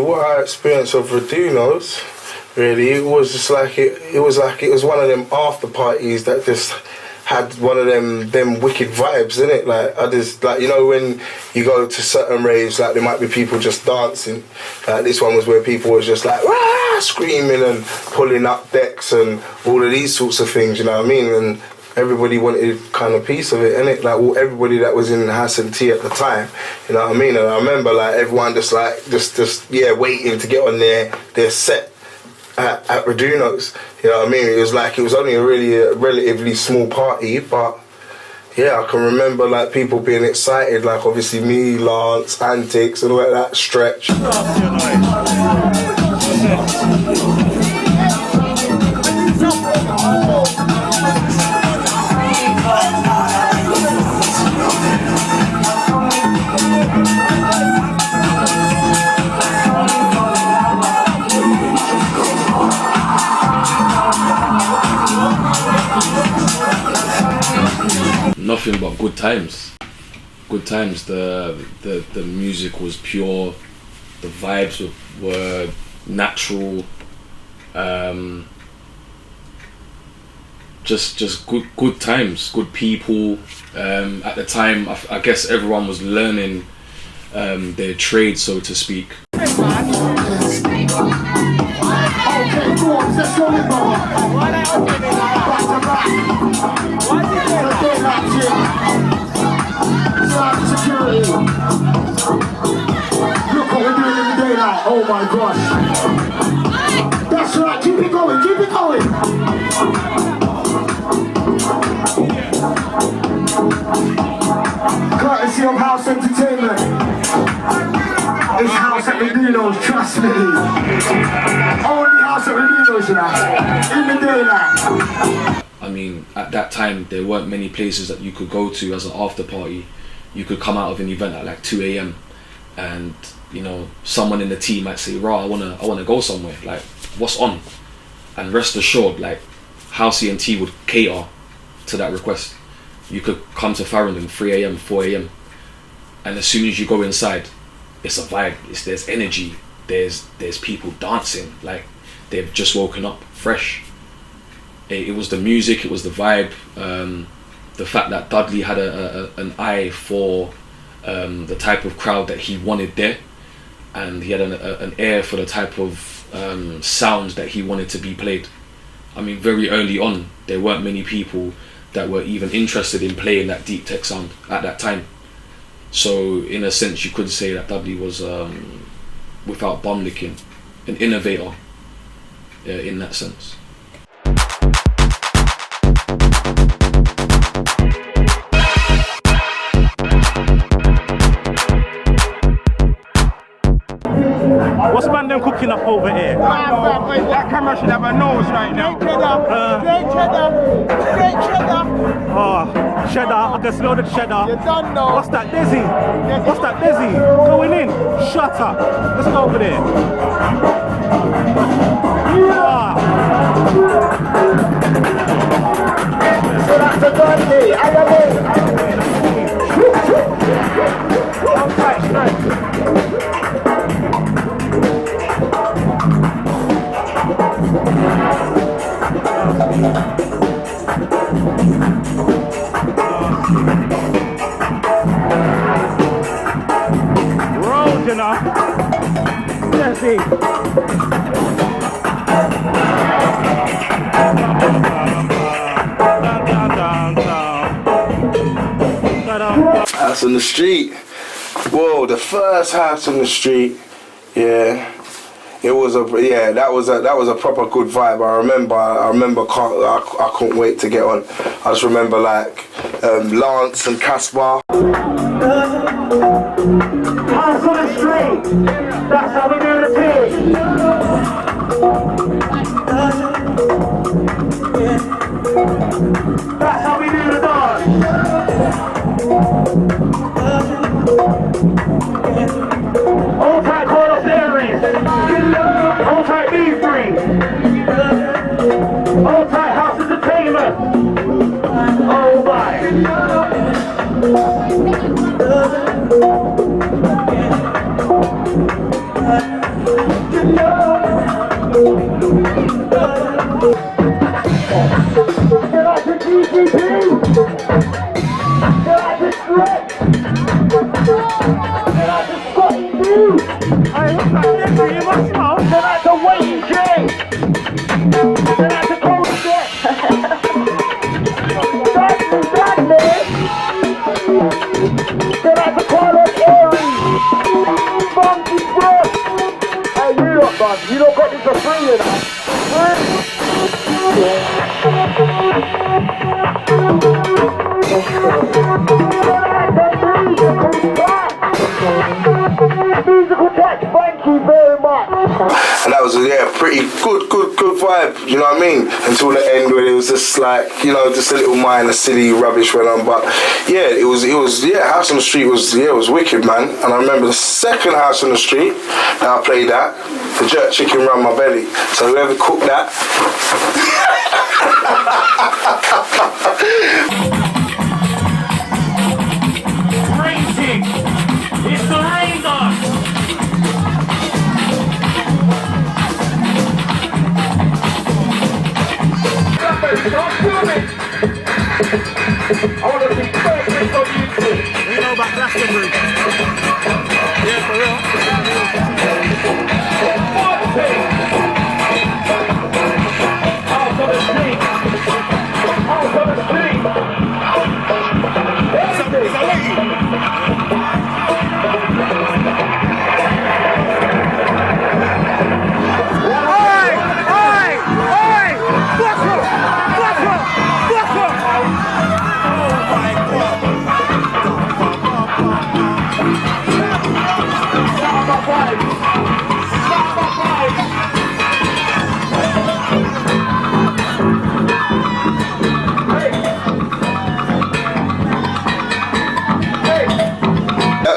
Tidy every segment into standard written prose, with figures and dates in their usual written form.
What I experienced of Radunos, really, it was just like it was one of them after parties that just had one of them wicked vibes in it. Like I just like, you know, when you go to certain raves, like there might be people just dancing. Like this one was where people was just like Wah! Screaming and pulling up decks and all of these sorts of things. You know what I mean? And everybody wanted kind of piece of it, innit? Like everybody that was in House Ent at the time, you know what I mean? And I remember like everyone just waiting to get on their set at Radunos, you know what I mean? It was only a relatively small party, but yeah, I can remember like people being excited, like obviously me, Lance, Anticx and all that Stretch. Nothing but good times. Good times. The music was pure. The vibes were natural. Just good times. Good people. At the time, I guess everyone was learning their trade, so to speak. Security. Look what we're doing in the daylight. Oh my gosh. That's right. Keep it going. Keep it going. Courtesy of House Entertainment. It's House at Radunos, trust me. Only House at Radunos, you know. In the daylight. I mean, at that time, there weren't many places that you could go to as an after party. You could come out of an event at like 2 a.m. and, you know, someone in the team might say, "Rah, I wanna go somewhere. Like, what's on?" And rest assured, like, House Ent would cater to that request. You could come to Farringdon 3 a.m., 4 a.m. and as soon as you go inside, it's a vibe. There's energy. There's people dancing. Like, they've just woken up fresh. It was the music, it was the vibe, the fact that Dudley had an eye for the type of crowd that he wanted there, and he had an ear for the type of sounds that he wanted to be played. I mean, very early on, there weren't many people that were even interested in playing that deep tech sound at that time. So in a sense, you could say that Dudley was, without bum licking, an innovator in that sense. What's man them cooking up over here? That camera should have a nose right now. Straight cheddar. Oh, cheddar, I can smell the cheddar. You done know. What's that, Dizzy? What's that, Dizzy? Going in. Shut up. Let's go over there. So that's a Dudley. Road, you know. Jesse. House on the street. Whoa, the first house on the street. Yeah. It was that was a proper good vibe. I remember I couldn't wait to get on. I just remember like Lance and Caspar. House on the street. That's how we do the thing. That's how we do the dance. Hold tight, call us Aries. Hold tight, B3. Hold tight, House Entertainment. Oh my. Get out to GGP! Get out to Stretch! Get out to Scotty D! Hey, what's that? You must know. Get out to Wayne J! Get out to Cold Step! That's man! Get out to Carlos Aries! Funky Brush! Hey, you lot, man, you don't got this for free, you know? Musical touch, thank you very much. And that was pretty good vibe, you know what I mean? Until the end where it was just like, you know, just a little minor silly rubbish went on. But yeah, it was House on the Street was wicked, man. And I remember the second House on the Street that I played at, the jerk chicken round my belly. So whoever cooked that. Racing! It's the rain dance! Don't film it! I want to see perfect on YouTube! You know about Glastonbury? Yeah, for real. House on the street! House on the street!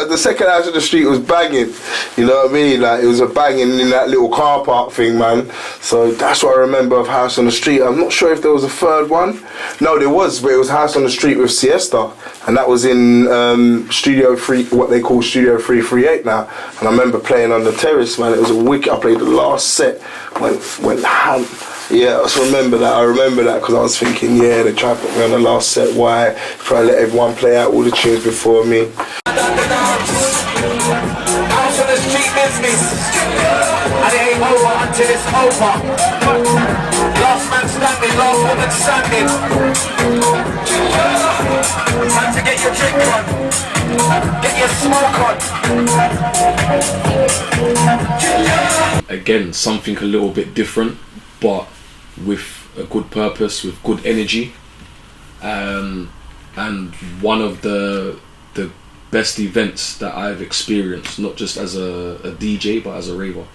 The second House on the Street was banging, you know what I mean? Like it was a banging in that little car park thing, man. So that's what I remember of House on the Street. I'm not sure if there was a third one. No, there was, but it was House on the Street with Siesta, and that was in Studio 3, what they call Studio 338 now. And I remember playing on the terrace, man. It was a wicked. I played the last set, went ham. Yeah, I just remember that. I remember that because I was thinking, yeah, they tried to put me on the last set. Why? Try to let everyone play out all the tunes before me. House on the street business, and it ain't over until it's over. Last man standing, last woman standing. Time to get your drink on, get your smoke on. Again, something a little bit different, but with a good purpose, with good energy, and one of the best events that I've experienced, not just as a DJ but as a raver.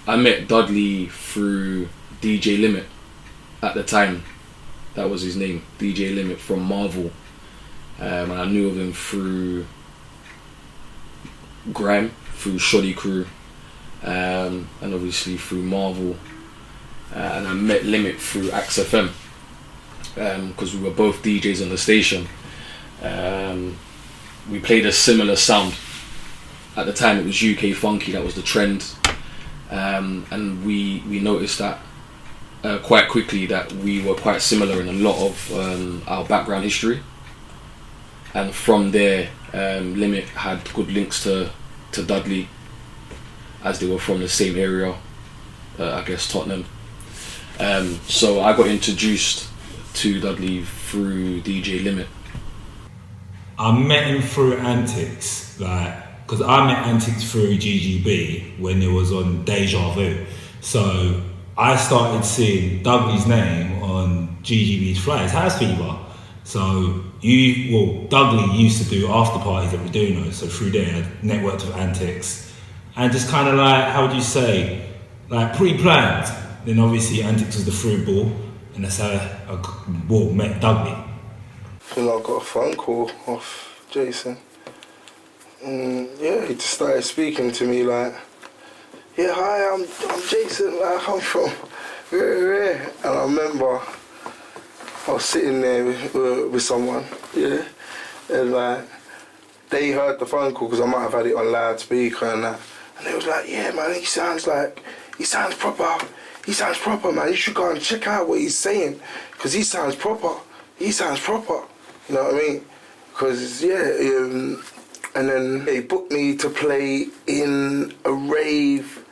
I met Dudley through DJ Limit at the time. That was his name, DJ Limit from Marvel. And I knew of him through Grime, through Shoddy Crew, and obviously through Marvel. And I met Limit through Axe FM, because we were both DJs on the station. we played a similar sound. At the time it was UK funky, that was the trend, and we noticed that quite quickly that we were quite similar in a lot of our background history, and from there Limit had good links to Dudley, as they were from the same area, I guess Tottenham. So I got introduced to Dudley through DJ Limit. I met him through Anticx, because I met Anticx through GGB when it was on Deja Vu. So I started seeing Dudley's name on GGB's flyers, House Fever. So Dudley used to do after parties at Reduno, so through there I networked with Anticx. And just kind of how would you say, pre-planned. Then obviously Anticx was the through ball, and that's how I met Dudley. I feel like I got a phone call off Jason. Yeah, he just started speaking to me yeah, hi, I'm Jason, I'm from where? And I remember I was sitting there with someone, yeah, and they heard the phone call because I might have had it on loudspeaker and that, and they was like, yeah man, he sounds proper man, you should go and check out what he's saying, because he sounds proper, you know what I mean? Because and then they booked me to play in a rave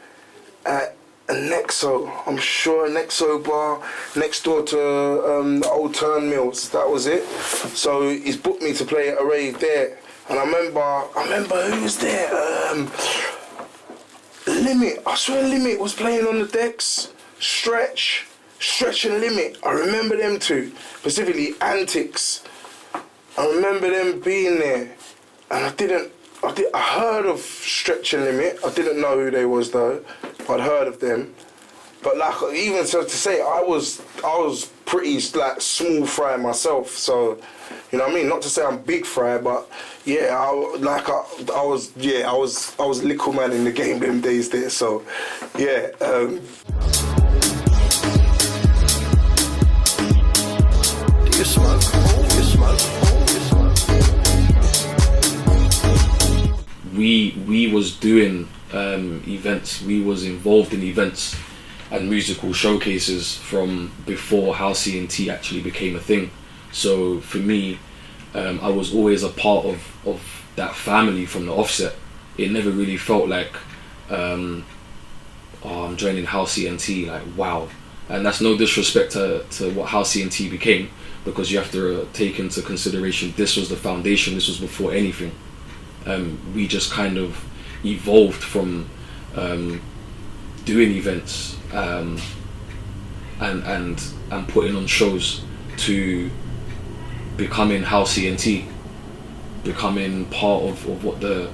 at a Nexo. I'm sure a Nexo bar next door to the old Turn Mills. That was it. So he's booked me to play at a rave there. And I remember who was there. Limit. I swear Limit was playing on the decks. Stretch and Limit. I remember them two. Specifically Anticx. I remember them being there. And I heard of Stretch and Limit. I didn't know who they was though. I'd heard of them. But even so to say, I was pretty small fry myself. So, you know what I mean? Not to say I'm big fry, but yeah, I was little man in the game them days there. So, yeah. Do you smoke? We was doing events. We was involved in events and musical showcases from before House Ent actually became a thing. So for me, I was always a part of that family from the offset. It never really felt like I'm joining House Ent, wow. And that's no disrespect to what House Ent became, because you have to take into consideration this was the foundation, this was before anything. We just kind of evolved from doing events and putting on shows to becoming House Ent, becoming part of what the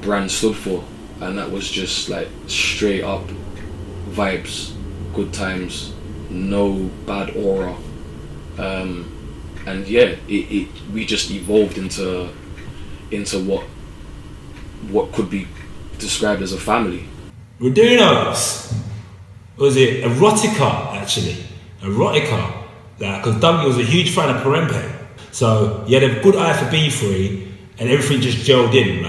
brand stood for, and that was just straight up vibes, good times, no bad aura, and yeah, we just evolved into what could be described as a family. Redunos, was it erotica actually? Erotica, because Dougie was a huge fan of Perempe, so he had a good eye for B3, and everything just gelled in.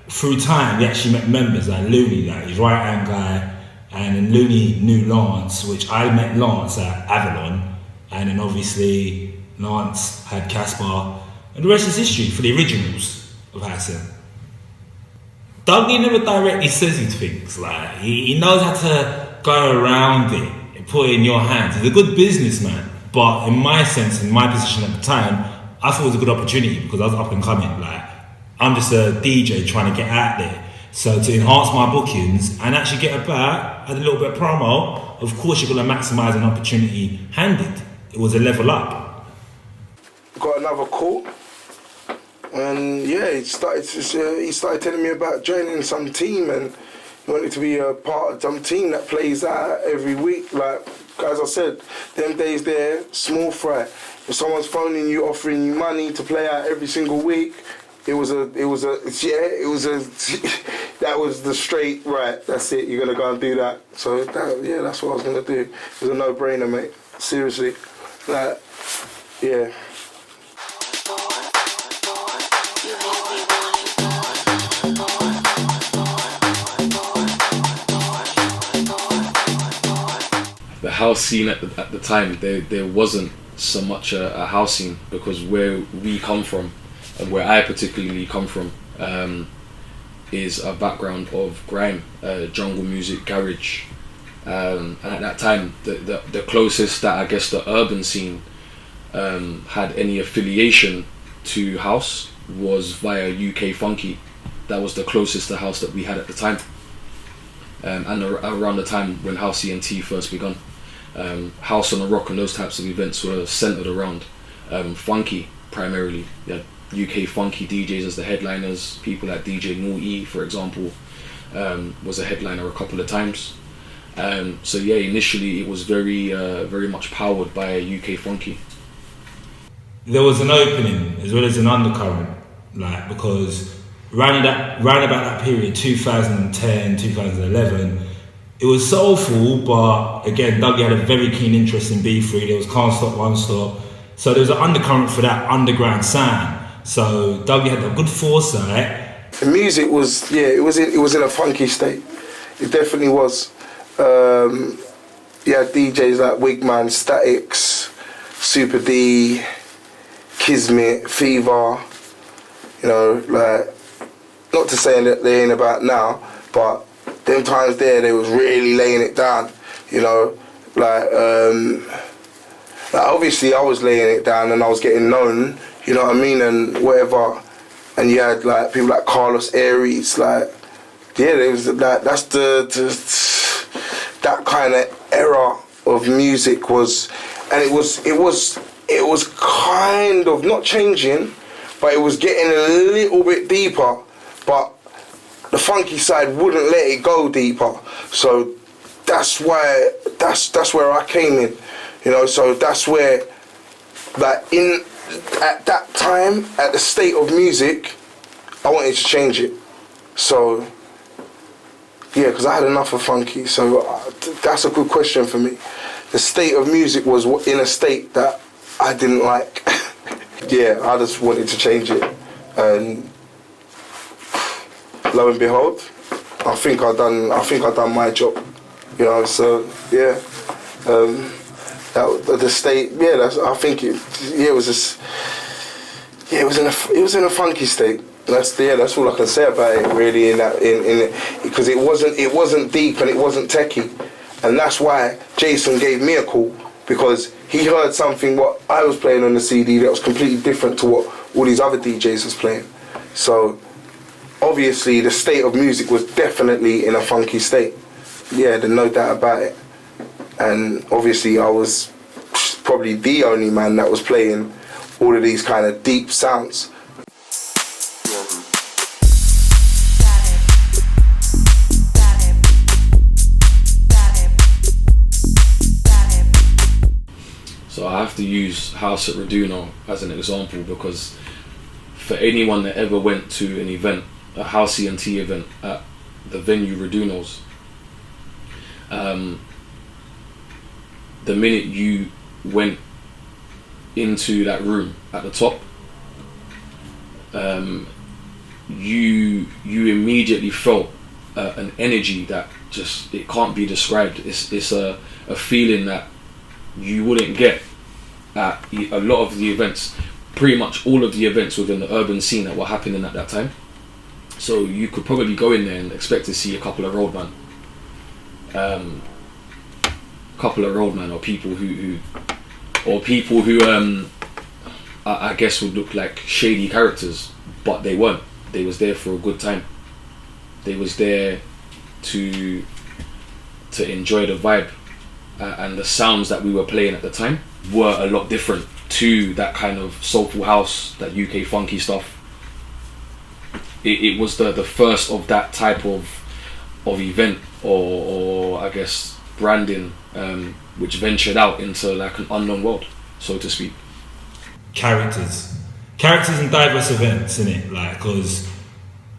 Through time, we actually met members like Looney, his right hand guy, and then Looney knew Lance, which I met Lance at Avalon, and then obviously Lance had Caspar, and the rest is history for the originals of House Ent. Dougie never directly says these things. He knows how to go around it and put it in your hands. He's a good businessman, but in my sense, in my position at the time, I thought it was a good opportunity because I was up and coming. I'm just a DJ trying to get out there. So to enhance my bookings and actually get add a little bit of promo, of course you're going to maximise an opportunity handed. It was a level up. Got another call. And yeah, he started telling me about joining some team, and he wanted to be a part of some team that plays out every week. As I said, them days there, small fry. If someone's phoning you, offering you money to play out every single week, that was the straight, right, that's it, you're gonna go and do that. So that's what I was gonna do. It was a no-brainer, mate. Seriously. Yeah. You make me house scene at the time, there wasn't so much a house scene, because where we come from, and where I particularly come from, is a background of grime, jungle music, garage, and at that time the closest that I guess the urban scene had any affiliation to house was via UK Funky. That was the closest to house that we had at the time, and around the time when House Ent first begun. House on the Rock and those types of events were centered around funky primarily. Yeah, UK funky DJs as the headliners. People like DJ Naughty, for example, was a headliner a couple of times. So yeah, initially it was very much powered by UK funky. There was an opening as well as an undercurrent, like, because round about that period, 2010, 2011, it was soulful, but again, Dougie had a very keen interest in B3. There was Can't Stop, Won't Stop. So there was an undercurrent for that underground sound. So Dougie had a good foresight. The music was, it was in a funky state. It definitely was. You had DJs like Wigman, Anticx, Super D, Kismet, Fever. You know, like, not to say that they ain't about now, but them times there, they was really laying it down. You know, like obviously I was laying it down and I was getting known. You know what I mean, and whatever. And you had like people like Carlos Aries, like, yeah, there was like, that's that kind of era of music was, and it was kind of not changing, but it was getting a little bit deeper, but the funky side wouldn't let it go deeper. So that's why that's where I came in, you know. So that's where, like, at that time, at the state of music, I wanted to change it. So yeah, because I had enough of funky. So that's a good question for me. The state of music was in a state that I didn't like. Yeah, I just wanted to change it, and lo and behold, I think I done my job. You know, so yeah, the state. Yeah, I think it. Yeah, it was just. Yeah, it was in a funky state. That's all I can say about it, really. Because it wasn't deep and it wasn't techie, and that's why Jason gave me a call, because he heard something what I was playing on the CD that was completely different to what all these other DJs was playing. So obviously the state of music was definitely in a funky state. Yeah, there's no doubt about it. And obviously I was probably the only man that was playing all of these kind of deep sounds. So I have to use House at Raduno as an example, because for anyone that ever went to an event, a House Ent event at the venue Raduno's, the minute you went into that room at the top, you immediately felt an energy that just, it can't be described. It's a feeling that you wouldn't get at a lot of the events, pretty much all of the events within the urban scene that were happening at that time. So you could probably go in there and expect to see a couple of roadmen, or people who I guess would look like shady characters, but they weren't. They was there for a good time. They was there to enjoy the vibe, and the sounds that we were playing at the time were a lot different to that kind of soulful house, that UK funky stuff. It was the first of that type of event, or I guess branding, which ventured out into like an unknown world, so to speak. Characters in diverse events, innit? Like, because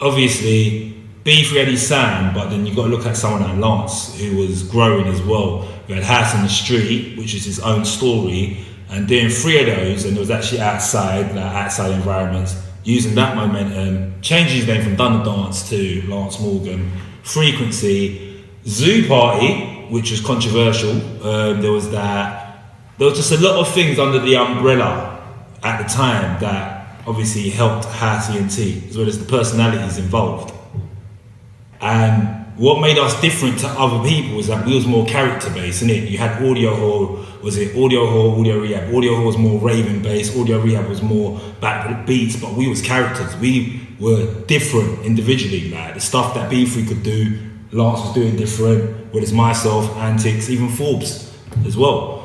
obviously B3 had his sound, but then you got to look at someone like Lance, who was growing as well. We had House on the Street, which is his own story, and doing 3 of those, and it was actually outside environments, using that momentum, changing his name from Dun the Dance to Lance Morgan. Frequency, Zoo Party, which was controversial. There was just a lot of things under the umbrella at the time that obviously helped House Ent, as well as the personalities involved. And what made us different to other people was that we was more character based, innit? You had Audio Hall, Audio Rehab? Audio Hall was more raving based, Audio Rehab was more back to the beats, but we was characters. We were different individually. Like the stuff that B3 could do, Lance was doing different, whether it's myself, Anticx, even Forbes as well.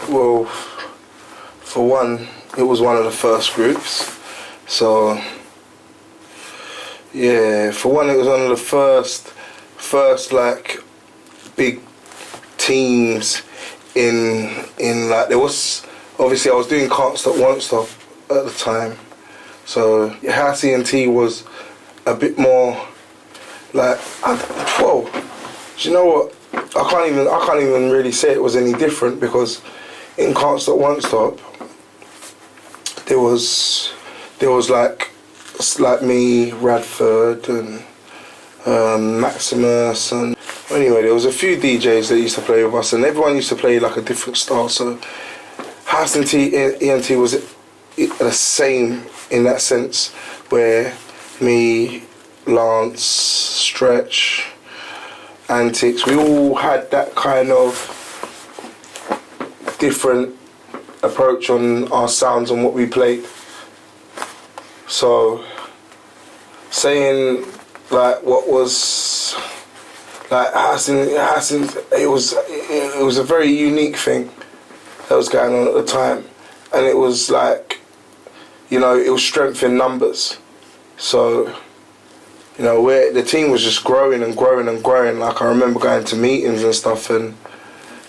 Well, for one, it was one of the first groups, so yeah, for one, it was one of the first like big teams in like, there was, obviously I was doing Can't Stop Won't Stop at the time, so House Ent was a bit more like, whoa, do you know what? I can't even really say it was any different, because in Can't Stop Won't Stop there was like me, Radford and Maximus, and anyway there was a few DJs that used to play with us, and everyone used to play like a different style. So House Ent was the same in that sense, where me, Lance, Stretch, Anticx, we all had that kind of different approach on our sounds and what we played. So saying like what was like House Ent, it was a very unique thing that was going on at the time, and it was like, you know, it was strength in numbers. So, you know, where the team was just growing and growing and growing. Like I remember going to meetings and stuff, and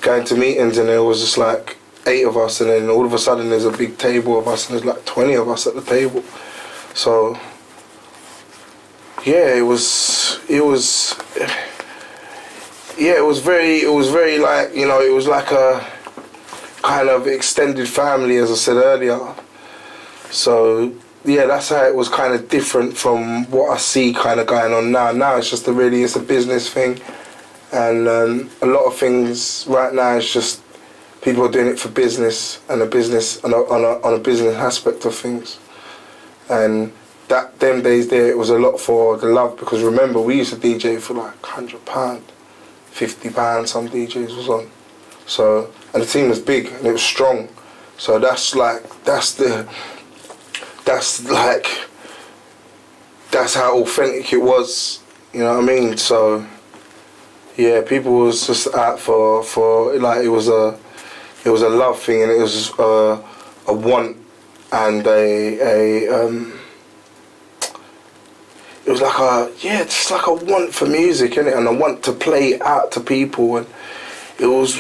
there was just like 8 of us, and then all of a sudden there's a big table of us, and there's like 20 of us at the table. So yeah, it was very like, you know, it was like a kind of extended family, as I said earlier. So yeah, that's how it was kind of different from what I see kind of going on now. Now it's just it's a business thing, and a lot of things right now is just people are doing it for business, and on a business aspect of things. And that them days there, it was a lot for the love, because remember we used to DJ for like £100, £50 some DJs was on. So, and the team was big and it was strong. So that's how authentic it was, you know what I mean? So yeah, people was just out for like, it was a love thing, and it was a want, and it was like just like a want for music, innit? And a want to play it out to people, and it was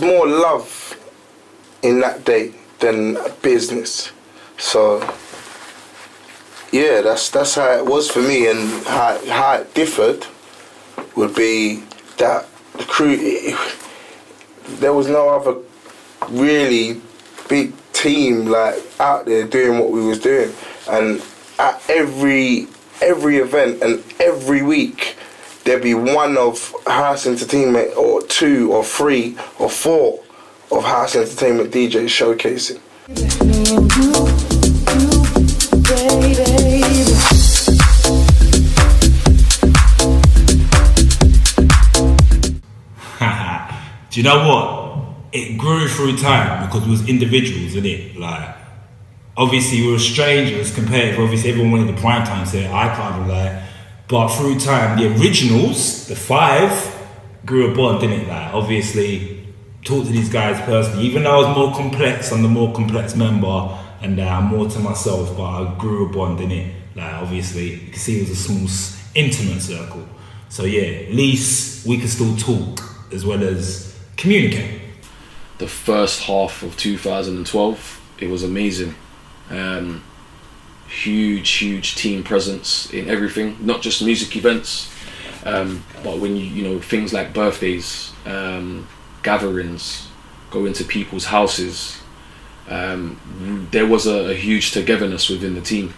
more love in that day than business. So yeah, that's how it was for me, and how it differed would be that the crew, there was no other really big team like out there doing what we was doing, and at every event and every week there'd be one of House Entertainment, or 2 or 3 or 4 of House Entertainment DJs showcasing. Do you know what? It grew through time, because we was individuals, innit? Like, obviously we were strangers compared to, obviously everyone wanted the prime time set, I can't lie. But through time, the originals, the 5, grew a bond, didn't it? Like, obviously, talk to these guys personally. Even though I was more complex, I'm the more complex member, and I'm more to myself, but I grew a bond, innit? Like, obviously, you can see it was a small, intimate circle. So yeah, at least we could still talk as well as communicate. The first half of 2012, it was amazing. Huge team presence in everything, not just music events, but when you know, things like birthdays, gatherings, go into people's houses, there was a huge togetherness within the team.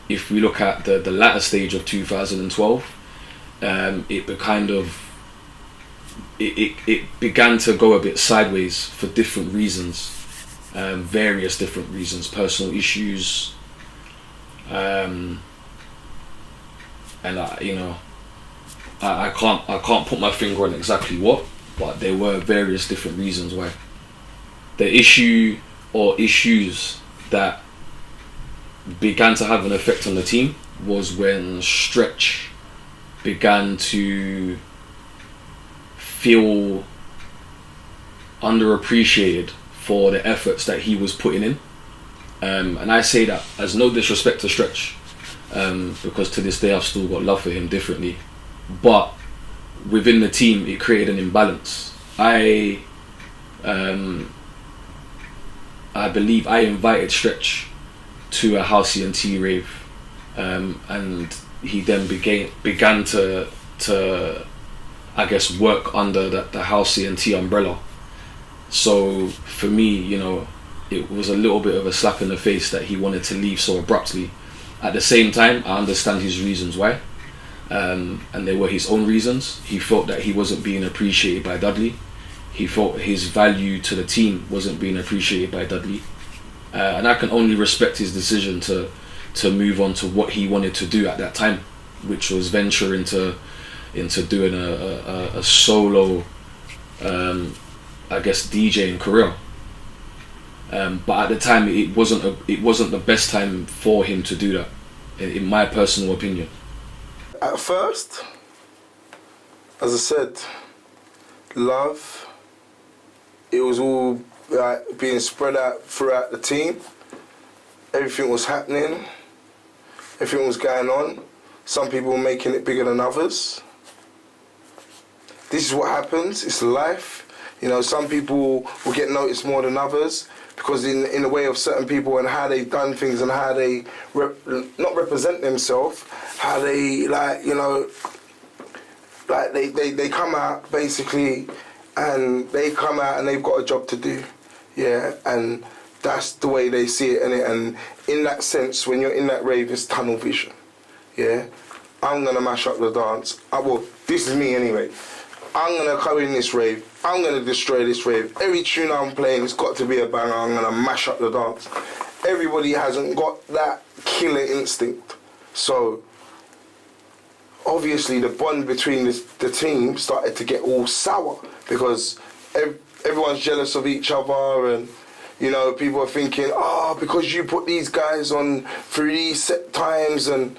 if we look at the latter stage of 2012, it began to go a bit sideways for different reasons, various different reasons, personal issues, and I can't put my finger on exactly what, but there were various different reasons why. The issue or issues that began to have an effect on the team was when Stretch began to feel underappreciated for the efforts that he was putting in, and I say that as no disrespect to Stretch, because to this day I've still got love for him differently, but within the team it created an imbalance. I believe I invited Stretch to a House Ent rave, and he then began to I guess work under the House Ent umbrella. So for me, it was a little bit of a slap in the face that he wanted to leave so abruptly. At the same time, I understand his reasons why, and they were his own reasons. He felt that he wasn't being appreciated by Dudley. He felt his value to the team wasn't being appreciated by Dudley, and I can only respect his decision to move on to what he wanted to do at that time, which was venture into doing a solo, I guess, DJing career. But at the time, it wasn't the best time for him to do that, in my personal opinion. At first, as I said, love, it was all like being spread out throughout the team. Everything was happening, everything was going on. Some people were making it bigger than others. This is what happens, it's life. Some people will get noticed more than others because in the way of certain people and how they've done things and how they not represent themselves, how they they come out basically, and they come out and they've got a job to do, yeah, and that's the way they see it, and in that sense, when you're in that rave, it's tunnel vision, yeah. I'm gonna mash up the dance. Well, this is me anyway. I'm gonna come in this rave. I'm gonna destroy this rave. Every tune I'm playing, it's got to be a banger. I'm gonna mash up the dance. Everybody hasn't got that killer instinct, so obviously the bond between the team started to get all sour because everyone's jealous of each other, and people are thinking, because you put these guys on for these set times and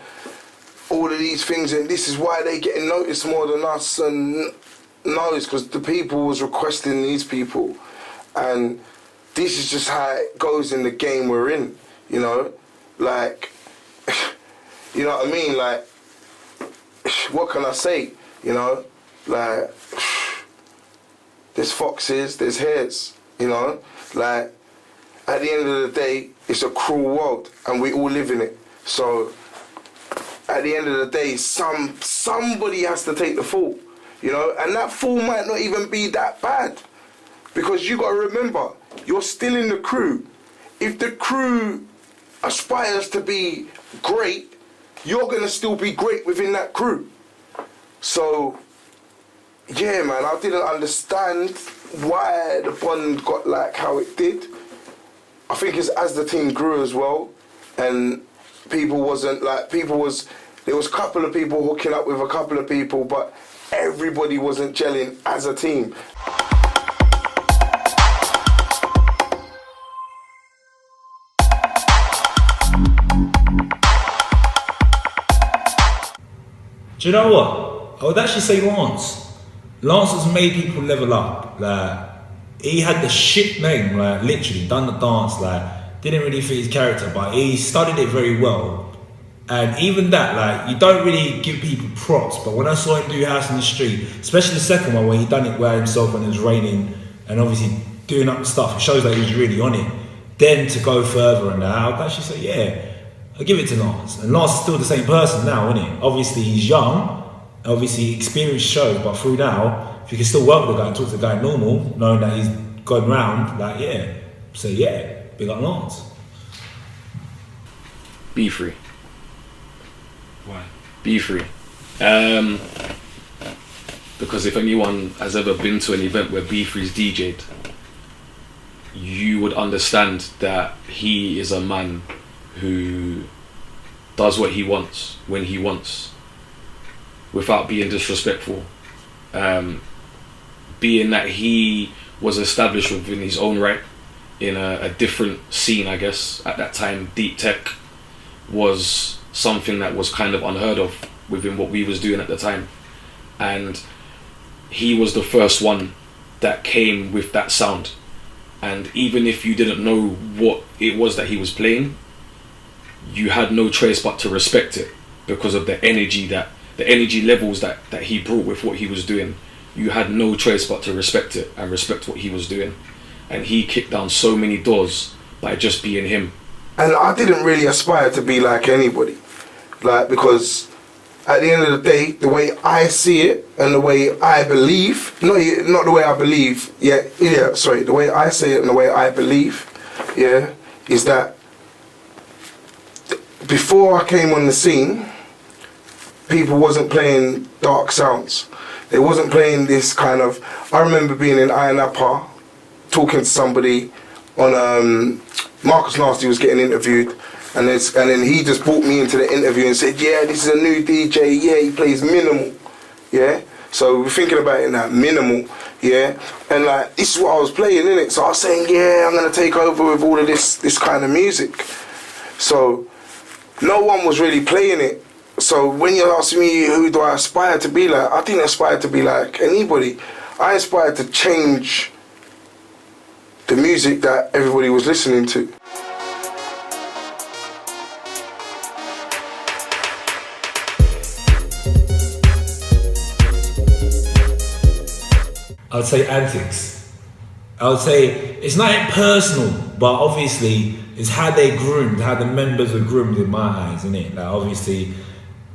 all of these things, and this is why they getting noticed more than us. And no, it's because the people was requesting these people, and this is just how it goes in the game we're in. Like, you know what I mean? Like, what can I say? Like, there's foxes, there's hares. Like, at the end of the day, it's a cruel world, and we all live in it. So at the end of the day, somebody has to take the fall, and that fall might not even be that bad, because you got to remember, you're still in the crew. If the crew aspires to be great, you're gonna still be great within that crew. So yeah, man, I didn't understand why the bond got like how it did. I think it's as the team grew as well, and there was a couple of people hooking up with a couple of people, but everybody wasn't gelling as a team. Do you know what? I would actually say Lance. Lance has made people level up. Like, he had the shit name, like literally done the dance, like didn't really fit his character, but he studied it very well. And even that, like, you don't really give people props, but when I saw him do House in the Street, especially the second one where he done it by himself when it was raining and obviously doing up the stuff, it shows that he was really on it. Then to go further and that, I'd actually say, yeah, I'll give it to Lance. And Lance is still the same person now, isn't he? Obviously he's young, obviously experience shows, but through now, if you can still work with the guy and talk to the guy normal, knowing that he's going round, like, yeah, so yeah, big up Lance. Be free. Why? B3. Because if anyone has ever been to an event where B3's DJ'd, you would understand that he is a man who does what he wants when he wants, without being disrespectful. Being that he was established within his own right in a different scene, I guess at that time, deep tech was something that was kind of unheard of within what we was doing at the time, and he was the first one that came with that sound. And even if you didn't know what it was that he was playing, you had no choice but to respect it because of the energy levels that he brought with what he was doing. You had no choice but to respect it and respect what he was doing. And he kicked down so many doors by just being him. And I didn't really aspire to be like anybody, like, because at the end of the day, the way I see it and the way I believe, not the way I believe, the way I say it and the way I believe, is that before I came on the scene, people wasn't playing dark sounds. They wasn't playing this kind of, I remember being in Iron Appa, talking to somebody on, Marcus Nasty was getting interviewed, and then he just brought me into the interview and said, yeah, this is a new DJ, yeah, he plays minimal, yeah? So we're thinking about it now, minimal, yeah? And like, this is what I was playing, innit? So I was saying, yeah, I'm gonna take over with all of this kind of music. So no one was really playing it. So when you're asking me who do I aspire to be like, I didn't aspire to be like anybody. I aspired to change the music that everybody was listening to. I would say Anticx. I would say it's not personal, but obviously it's how they groomed, how the members were groomed in my eyes, isn't it? Like obviously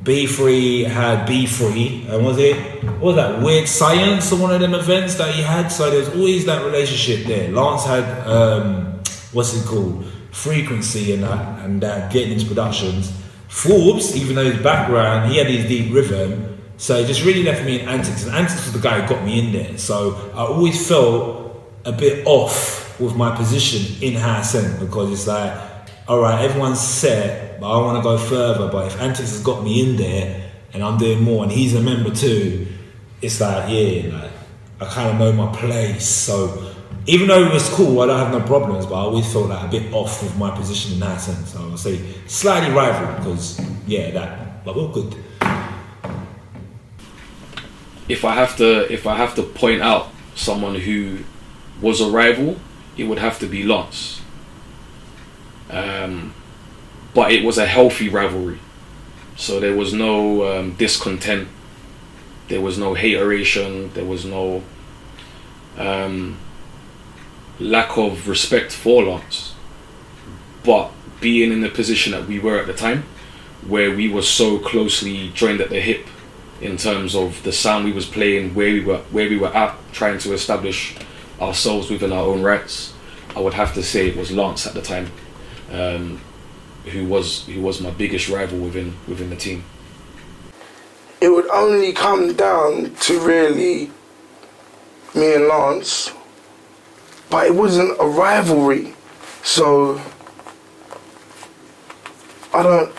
B3 had B3, and what was that, Weird Science or one of them events that he had? So there's always that relationship there. Lance had, Frequency and getting into productions. Forbes, even though his background, he had his deep rhythm, so it just really left me in Anticx, and Anticx was the guy who got me in there. So I always felt a bit off with my position in House Ent, because it's like, alright, everyone's set, but I want to go further, but if Anticx has got me in there and I'm doing more and he's a member too, it's like, I kind of know my place. So even though it was cool, I don't have no problems, but I always felt like a bit off with my position in House Ent. So I'll say slightly rival, because but we're good. If I have to point out someone who was a rival, it would have to be Lance. But it was a healthy rivalry, so there was no discontent, there was no hateration, there was no lack of respect for Lance. But being in the position that we were at the time, where we were so closely joined at the hip in terms of the sound we was playing, where we were at, trying to establish ourselves within our own rights, I would have to say it was Lance at the time, who was my biggest rival within the team. It would only come down to really me and Lance, but it wasn't a rivalry. So I don't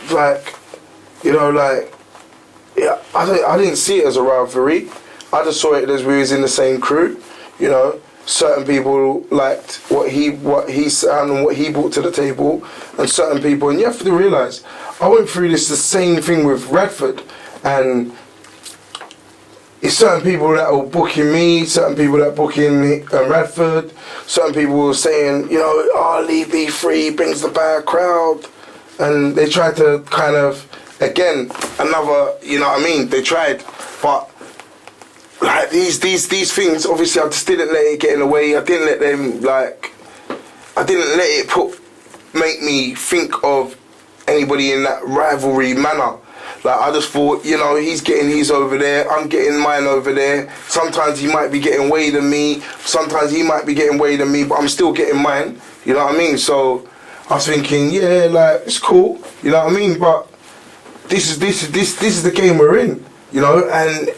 I didn't see it as a rivalry. I just saw it as we was in the same crew, Certain people liked what he sound and what he brought to the table, and certain people, and you have to realise, I went through the same thing with Radford, and it's certain people that were booking me, certain people that booking Radford, certain people were saying, Lee B3 brings the bad crowd, and they tried to kind of, again, another, they tried, but like these things, obviously I just didn't let it get in the way. I didn't let them I didn't let it make me think of anybody in that rivalry manner. Like I just thought, he's getting his over there, I'm getting mine over there. Sometimes he might be getting way than me, sometimes he might be getting way than me, but I'm still getting mine. You know what I mean? So I was thinking, it's cool. You know what I mean? But this is the game we're in, you know, and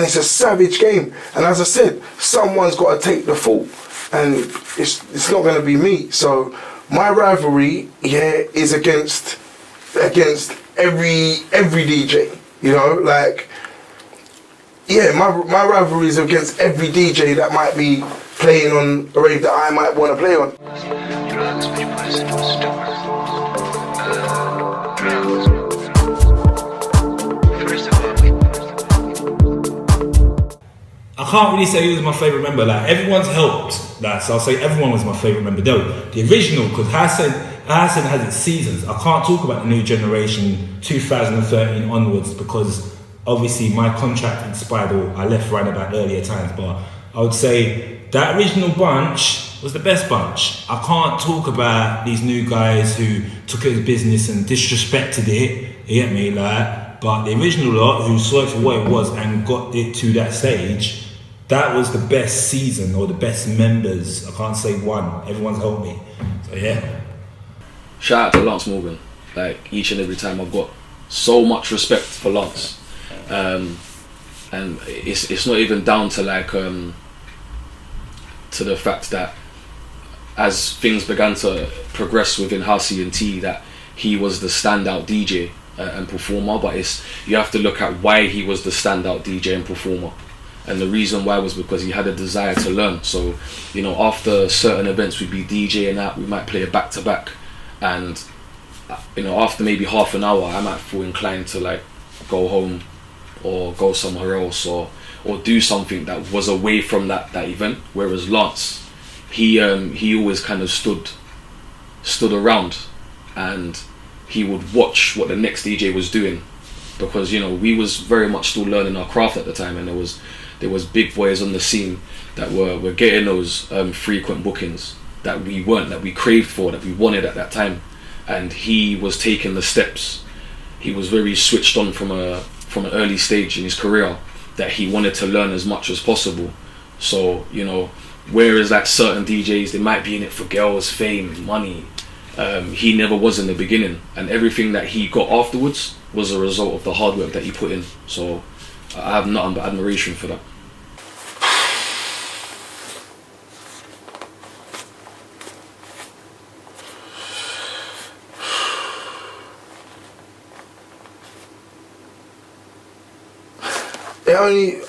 it's a savage game. And as I said, someone's got to take the fault, and it's not going to be me. So my rivalry, is against every DJ, you know, like, my rivalry is against every DJ that might be playing on a rave that I might want to play on. I can't really say who was my favourite member. Like, everyone's helped. Like, so I'll say everyone was my favourite member. Though the original, because House Ent has its seasons. I can't talk about the new generation 2013 onwards because obviously my contract expired, or I left right about earlier times. But I would say that original bunch was the best bunch. I can't talk about these new guys who took it as business and disrespected it. You get me? Like, but the original lot who saw it for what it was and got it to that stage. That was the best season, or the best members. I can't say one. Everyone's helped me. So yeah. Shout out to Lance Morgan. Like, each and every time, I've got so much respect for Lance. And it's not even down to like to the fact that as things began to progress within House Ent, that he was the standout DJ and performer. But you have to look at why he was the standout DJ and performer. And the reason why was because he had a desire to learn. So, you know, after certain events, we'd be DJing out, we might play a back-to-back. And, you know, after maybe half an hour, I might feel inclined to, like, go home or go somewhere else or do something that was away from that event. Whereas Lance, he always kind of stood around, and he would watch what the next DJ was doing. Because, you know, we was very much still learning our craft at the time, and there was big boys on the scene that were getting those frequent bookings that we craved for, that we wanted at that time. And he was taking the steps. He was very switched on from an early stage in his career, that he wanted to learn as much as possible. So, you know, whereas like certain DJs, they might be in it for girls, fame, money, he never was in the beginning, and everything that he got afterwards was a result of the hard work that he put in. So I have nothing but admiration for that.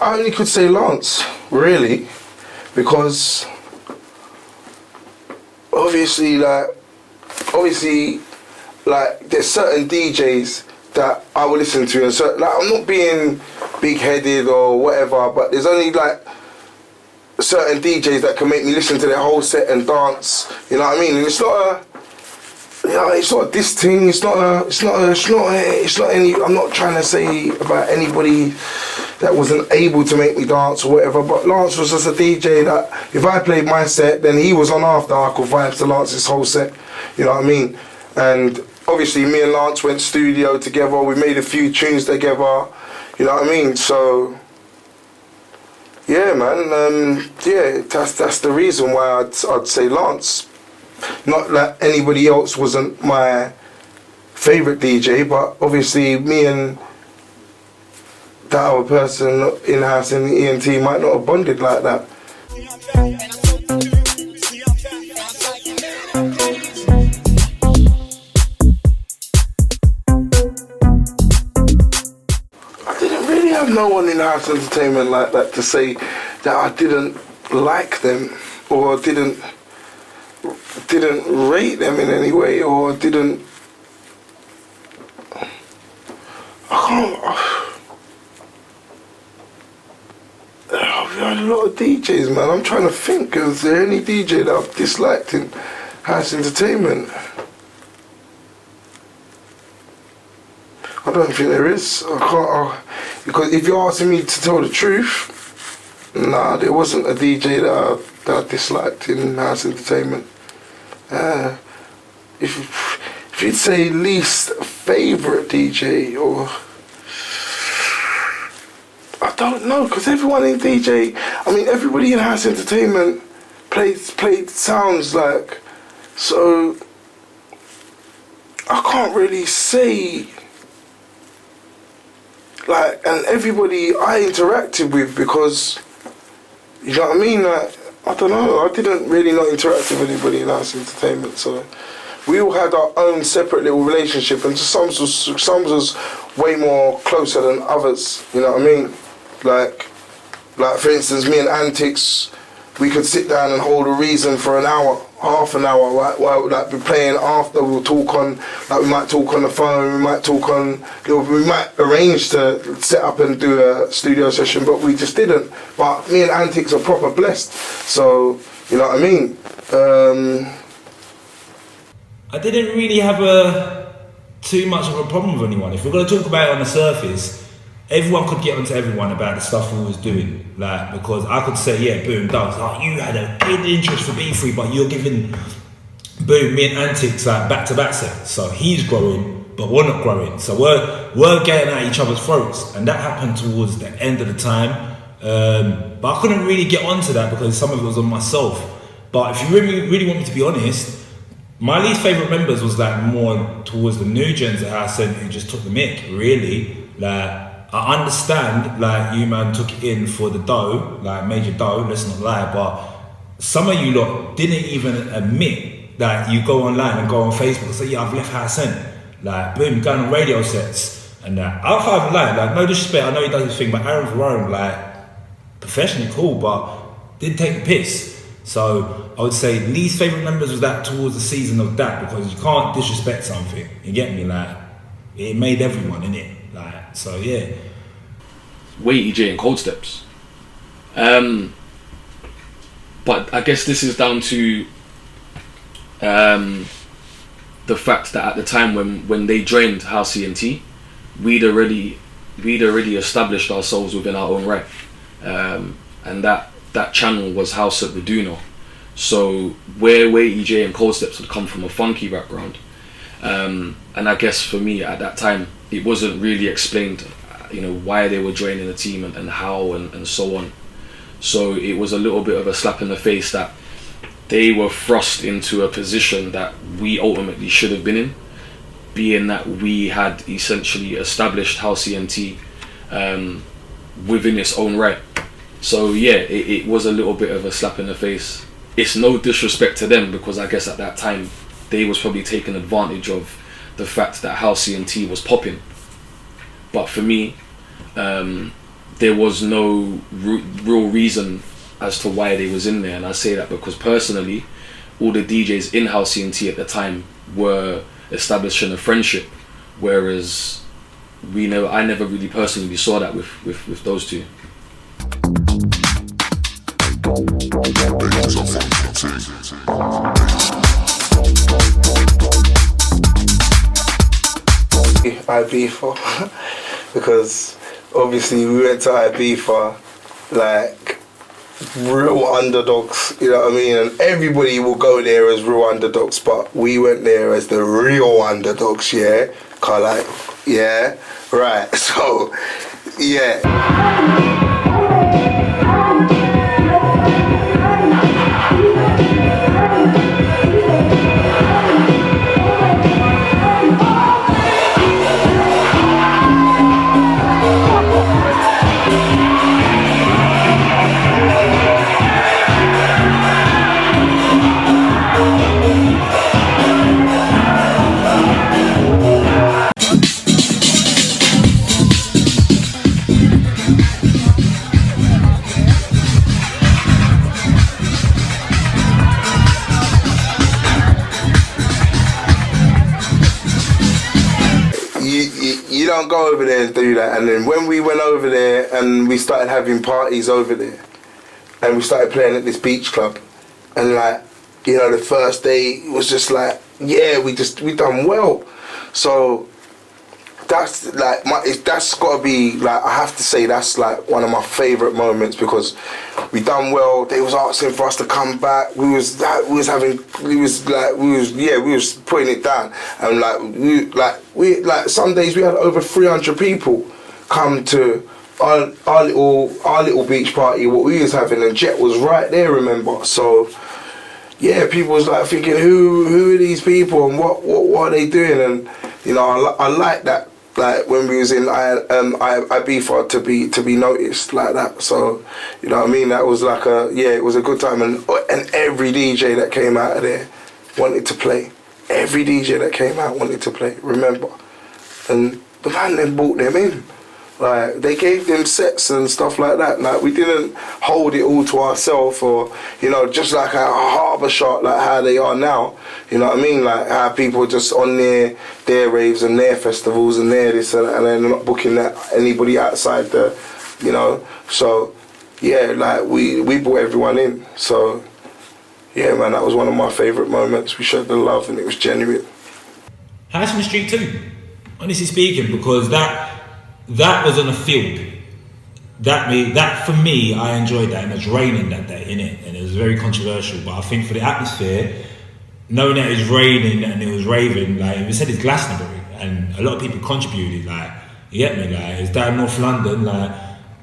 I only could say Lance, really, because obviously there's certain DJs that I will listen to, and so, like, I'm not being big-headed or whatever, but there's only like certain DJs that can make me listen to their whole set and dance. You know what I mean? And it's not a diss thing. It's not any. I'm not trying to say about anybody that wasn't able to make me dance or whatever. But Lance was just a DJ that if I played my set, then he was on after. I could vibes to Lance's whole set. You know what I mean? And obviously, me and Lance went studio together. We made a few tunes together. You know what I mean? So yeah, man. That's the reason why I'd say Lance. Not that anybody else wasn't my favourite DJ, but obviously me and that other person in House in the ENT might not have bonded like that. I didn't really have no one in House Entertainment like that to say that I didn't like them or didn't rate them in any way, or didn't. I've had a lot of DJs, man. I'm trying to think. Is there any DJ that I've disliked in House Entertainment? I don't think there is. I can't. Because if you're asking me to tell the truth, nah, there wasn't a DJ that I disliked in House Entertainment. If you'd say least favourite DJ, or I don't know, because everyone in DJ, I mean everybody in House Entertainment played sounds like, so I can't really say like, and everybody I interacted with, because, you know what I mean, like, I don't know, I didn't really not interact with anybody in House Entertainment, so we all had our own separate little relationship, and some was way more closer than others, you know what I mean? Like for instance, me and Anticx, we could sit down and hold a reason for an hour, half an hour, right? While like be playing after, we'll talk on, like we might talk on the phone, we might arrange to set up and do a studio session, but we just didn't. But me and Anticx are proper blessed, so you know what I mean. I didn't really have too much of a problem with anyone. If we're going to talk about it on the surface, everyone could get onto everyone about the stuff we was doing. Like, because I could say, yeah, boom, Doug's like, you had a good interest for B3, but you're giving, boom, me and Anticx like back-to-back sets. So he's growing, but we're not growing. So we're getting at each other's throats. And that happened towards the end of the time. But I couldn't really get onto that because some of it was on myself. But if you really want me to be honest, my least favourite members was like more towards the new gens at House Ent who just took the mick, really. Like, I understand, like, you man took it in for the dough, like major dough, let's not lie, but some of you lot didn't even admit that you go online and go on Facebook and say, yeah, I've left House Ent. Like, boom, going on radio sets and that. I can't lie, like, no disrespect, I know he does his thing, but Aaron Varone, like, professionally cool, but didn't take the piss. So I would say least favourite members was that towards the season of that, because you can't disrespect something, you get me? Like, it made everyone, innit? Like, so yeah. Weighty J and Cold Steps. But I guess this is down to the fact that at the time when they joined House Ent, we'd already established ourselves within our own right, and that channel was House at Reduno. So where Weighty J and Cold Steps had come from a funky background, and I guess for me at that time it wasn't really explained, you know, why they were joining the team and how and so on. So it was a little bit of a slap in the face that they were thrust into a position that we ultimately should have been in, being that we had essentially established House Ent within its own right. So yeah, it was a little bit of a slap in the face. It's no disrespect to them, because I guess at that time they was probably taking advantage of the fact that House Ent was popping. But for me, there was no real reason as to why they was in there, and I say that because personally, all the DJs in House Ent at the time were establishing a friendship, whereas I never really personally saw that with those two. Ibiza, because obviously we went to Ibiza like real underdogs, you know what I mean, and everybody will go there as real underdogs, but we went there as the real underdogs, yeah, like, yeah, right, so, yeah. You don't go over there and do that. And then when we went over there and we started having parties over there, and we started playing at this beach club, and like, you know, the first day was just like, yeah, we done well. So that's like that's got to be like, I have to say that's like one of my favourite moments, because we done well. They was asking for us to come back. We was putting it down, and like some days we had over 300 people come to our little beach party what we was having, and Jet was right there, remember? So yeah, people was like thinking, who are these people and what are they doing? And you know, I like that like when we was in Ibiza to be noticed like that. So you know what I mean, that was like it was a good time, and every DJ that came out of there wanted to play. Every DJ that came out wanted to play, remember, and the man then brought them in. Like, they gave them sets and stuff like that. Like, we didn't hold it all to ourselves, or, you know, just like a harbour shot, like how they are now. You know what I mean? Like, how people are just on their raves and their festivals and their this and that, and they're not booking anybody outside the, you know. So, yeah, like, we brought everyone in. So, yeah, man, that was one of my favourite moments. We showed the love and it was genuine. House on the Street too, honestly speaking, because that was on a field. That for me, I enjoyed that, and it was raining that day, innit? And it was very controversial. But I think for the atmosphere, knowing that it was raining and it was raving, like we said, it's Glastonbury, and a lot of people contributed. Like, you get me? Like, it's down North London. Like,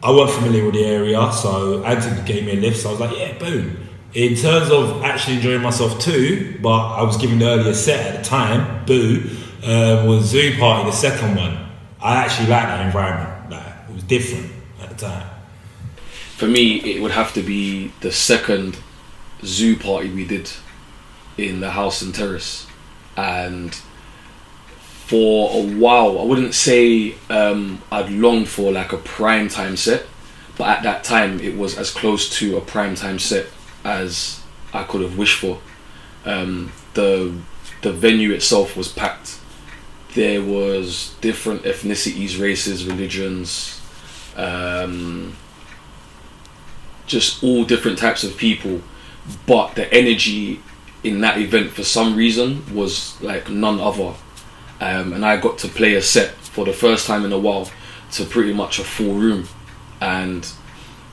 I wasn't familiar with the area, so Anticx gave me a lift. So I was like, yeah, boom. In terms of actually enjoying myself too, but I was given the earlier set at the time. Boo was Zoo Party, the second one. I actually liked that environment. Like, it was different at the time. For me, it would have to be the second Zoo Party we did in the House and Terrace, and for a while, I wouldn't say I'd longed for like a prime time set, but at that time it was as close to a prime time set as I could have wished for. The venue itself was packed. There was different ethnicities, races, religions, just all different types of people, but the energy in that event for some reason was like none other, and I got to play a set for the first time in a while to pretty much a full room, and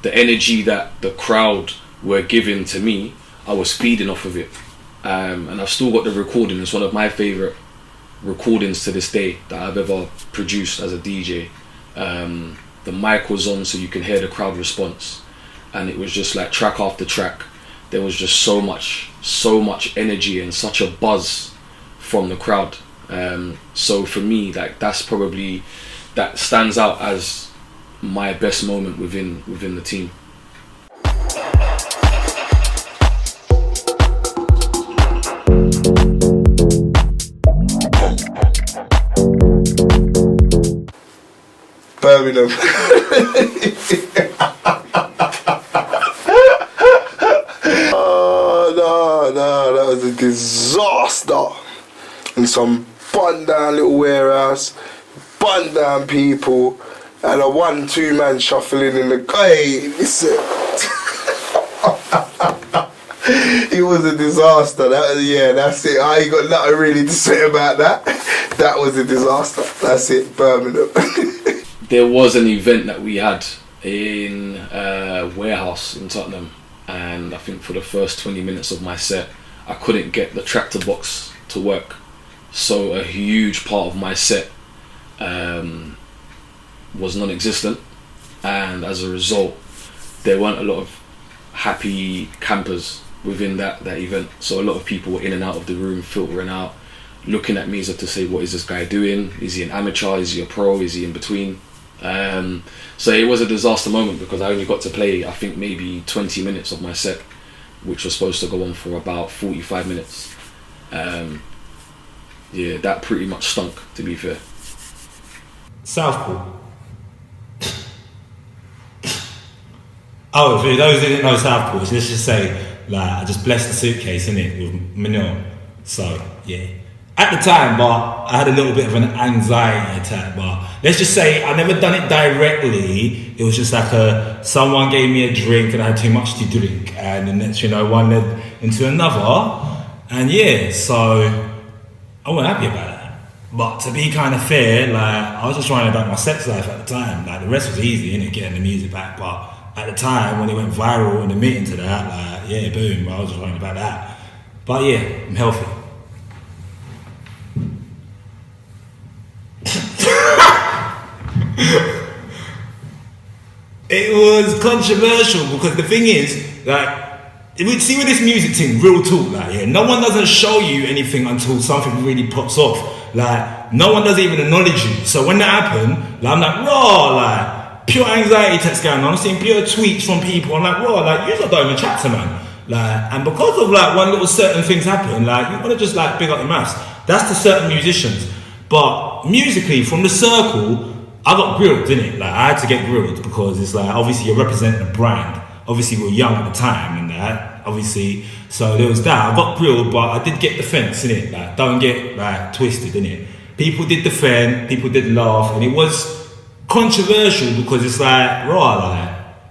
the energy that the crowd were giving to me, I was feeding off of it, and I've still got the recording. It's one of my favourite recordings to this day that I've ever produced as a DJ. The mic was on so you can hear the crowd response, and it was just like track after track. There was just so much energy and such a buzz from the crowd. So for me, like, that stands out as my best moment within the team. Birmingham. Oh no, that was a disaster. In some bun down little warehouse, bun down people, and a 1-2 man shuffling in the hey, listen. It was a disaster. That's it. I ain't got nothing really to say about that. That was a disaster. That's it, Birmingham. There was an event that we had in a warehouse in Tottenham, and I think for the first 20 minutes of my set, I couldn't get the tractor box to work. So a huge part of my set was non-existent, and as a result, there weren't a lot of happy campers within that event. So a lot of people were in and out of the room, filtering out, looking at me as if to say, what is this guy doing? Is he an amateur? Is he a pro? Is he in between? So it was a disaster moment because I only got to play, I think, maybe 20 minutes of my set, which was supposed to go on for about 45 minutes. Yeah, that pretty much stunk, to be fair. Southpool. Oh, for those who didn't know Southpool, let's just say, like, I just blessed the suitcase, innit, with manure. So, yeah. At the time, but I had a little bit of an anxiety attack, but let's just say I never done it directly. It was just like someone gave me a drink and I had too much to drink, and the next, one led into another, and yeah, so I wasn't happy about that. But to be kind of fair, like, I was just trying about my sex life at the time. Like, the rest was easy, innit, getting the music back, but at the time when it went viral and admitting to that, like, yeah, boom, I was just worrying about that. But yeah, I'm healthy. It was controversial because the thing is, like, See with this music thing, real talk, like, yeah, no one doesn't show you anything until something really pops off. Like, no one doesn't even acknowledge you. So when that happened, like, I'm like, raw, like, pure anxiety text going on. I'm seeing pure tweets from people. I'm like, raw, like, you don't even chat to man. Like, and because of like one little certain things happen, like, you want to just like big up your maths. That's to certain musicians. But musically, from the circle, I got grilled, didn't it? Like, I had to get grilled because it's like, obviously you're representing a brand. Obviously we were young at the time and that, obviously. So there was that. I got grilled, but I did get defense, innit? Like, don't get like twisted, innit? People did defend, people did laugh, and it was controversial because it's like, raw, like,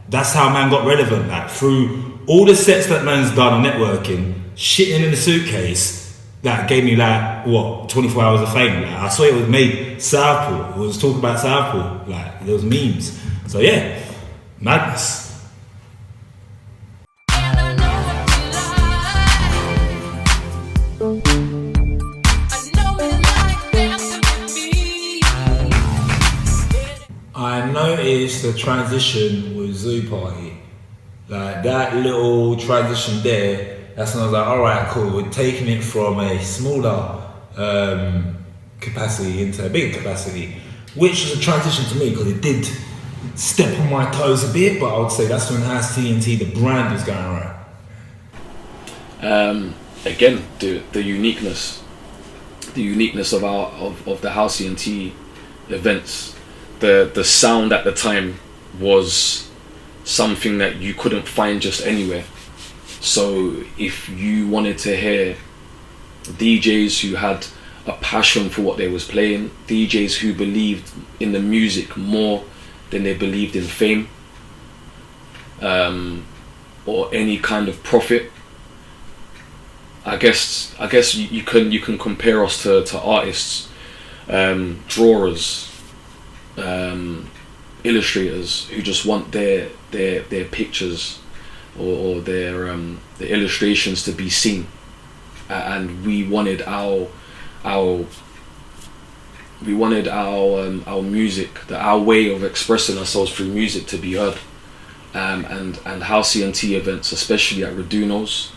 that's how man got relevant, like, through all the sets that man's done on networking, shitting in the suitcase, that gave me like, what, 24 hours of fame. Like, I saw it was made Southport, it was talking about Southport, like, there was memes. So yeah, madness. I noticed the transition with Zoo Party. Like, that little transition there, that's when I was like, alright, cool, we're taking it from a smaller capacity into a bigger capacity, which was a transition to me because it did step on my toes a bit, but I would say that's when House Ent, the brand, was going right. Again, the uniqueness of of the House Ent events. The sound at the time was something that you couldn't find just anywhere. So if you wanted to hear DJs who had a passion for what they was playing, DJs who believed in the music more than they believed in fame, or any kind of profit, I guess you can compare us to artists, drawers, illustrators who just want their pictures or their illustrations to be seen, and we wanted our music, our way of expressing ourselves through music to be heard, and House Ent events, especially at Reduno's,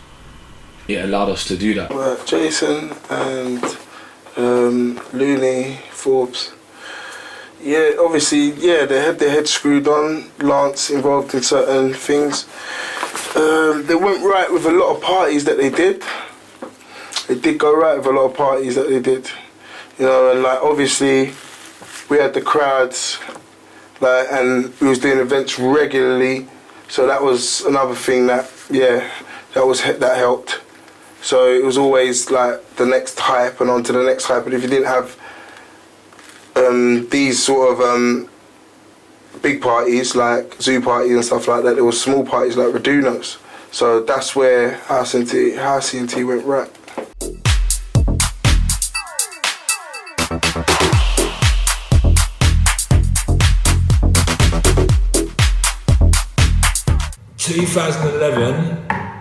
it allowed us to do that. Jason and Looney, Forbes. Yeah, obviously, yeah, they had their heads screwed on. Lance involved in certain things. They went right with a lot of parties that they did. They did go right with a lot of parties that they did. You know, and like, obviously, we had the crowds, like, and we was doing events regularly. So that was another thing that, yeah, that helped. So it was always like the next hype and on to the next hype. And if you didn't have these sort of big parties like Zoo Party and stuff like that, there was small parties like Reduno's. So that's where House Ent went right.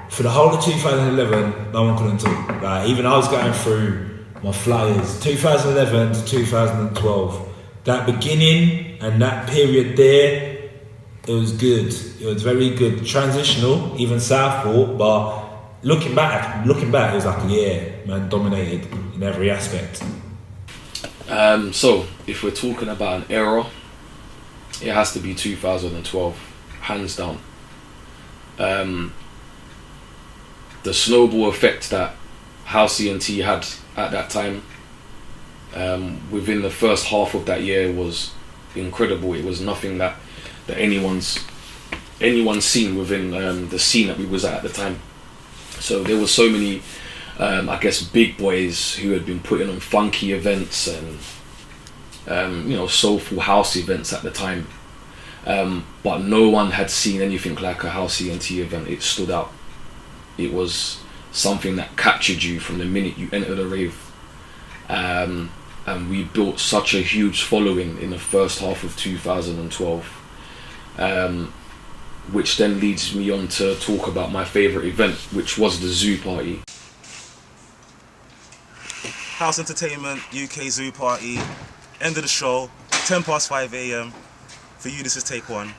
For the whole of 2011, no one couldn't talk. Like, even I was going through my flyers, 2011 to 2012. That beginning and that period there, it was good. It was very good. Transitional, even Southport, but looking back, it was like, yeah, man dominated in every aspect. So if we're talking about an era, it has to be 2012, hands down. The snowball effect that House Ent had at that time, within the first half of that year, was incredible. It was nothing that anyone's seen within the scene that we was at the time. So there were so many, I guess, big boys who had been putting on funky events and soulful house events at the time, but no one had seen anything like a House Ent event. It stood out. It was something that captured you from the minute you entered a rave, and we built such a huge following in the first half of 2012, which then leads me on to talk about my favourite event, which was the Zoo Party. House Entertainment, UK Zoo Party, end of the show, 5:10 a.m. For you, this is take one.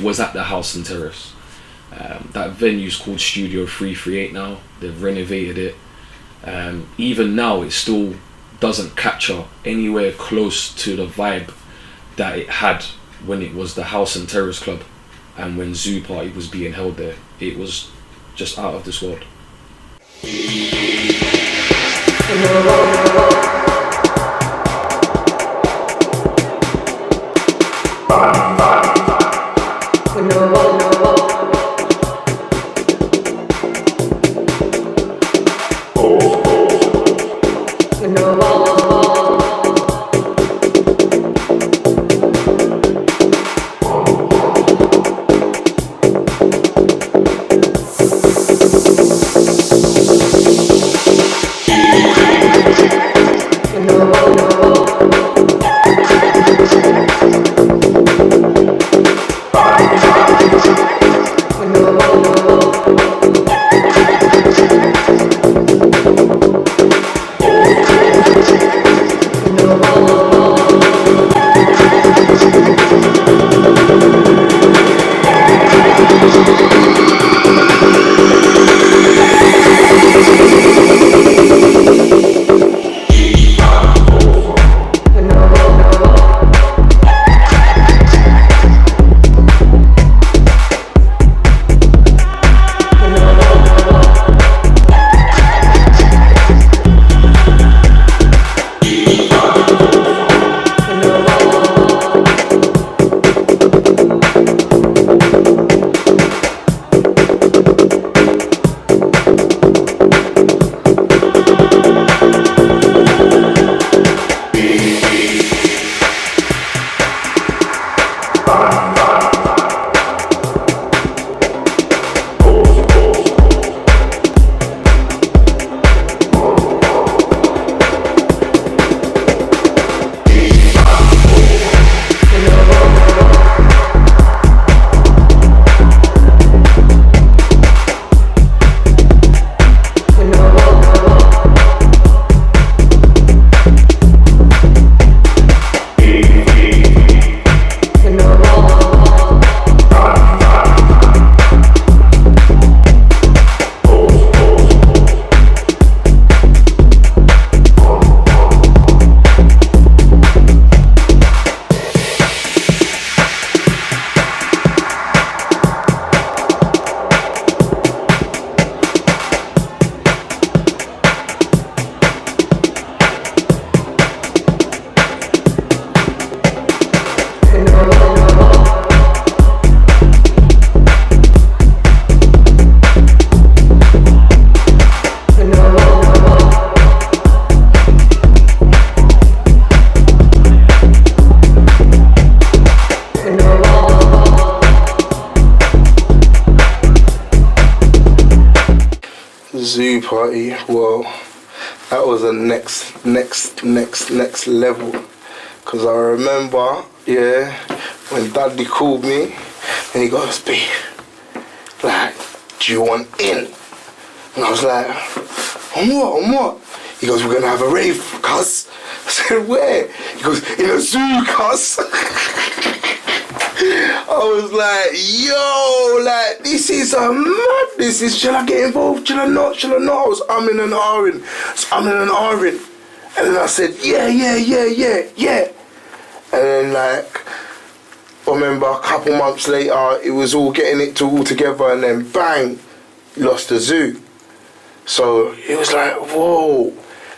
was at the House and Terrace. That venue's called Studio 338 now. They've renovated it. Even now, it still doesn't capture anywhere close to the vibe that it had when it was the House and Terrace Club and when Zoo Party was being held there. It was just out of this world. Zoo Party, well, that was a next level. Cause I remember, yeah, when Daddy called me and he goes, B, like, do you want in? And I was like, on what? He goes, we're gonna have a rave, cuz. I said, where? He goes, in a zoo, cuz. I was like, yo, like, this is a madness. Shall I get involved? Shall I not? I was umming and ahhing. And then I said, yeah. And then, like, I remember a couple months later, it was all getting it all together, and then bang, lost the zoo. So it was like, whoa,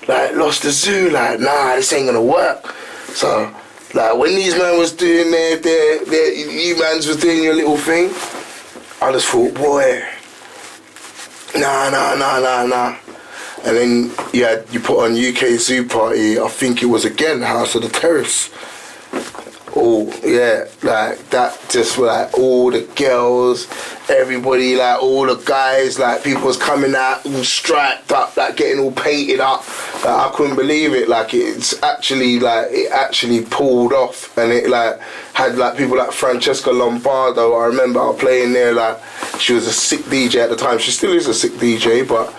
like, lost the zoo, like, nah, this ain't gonna work. So, like, when these men was doing you mans was doing your little thing, I just thought, boy, nah. And then you put on UK Zoo Party, I think it was again House of the Terrace. Oh yeah, like that, just like all the girls, everybody, like all the guys, like people was coming out all striped up, like getting all painted up. Like, I couldn't believe it. Like it actually pulled off, and it like had like people like Francesca Lombardo. I remember I playing there. Like she was a sick DJ at the time. She still is a sick DJ, but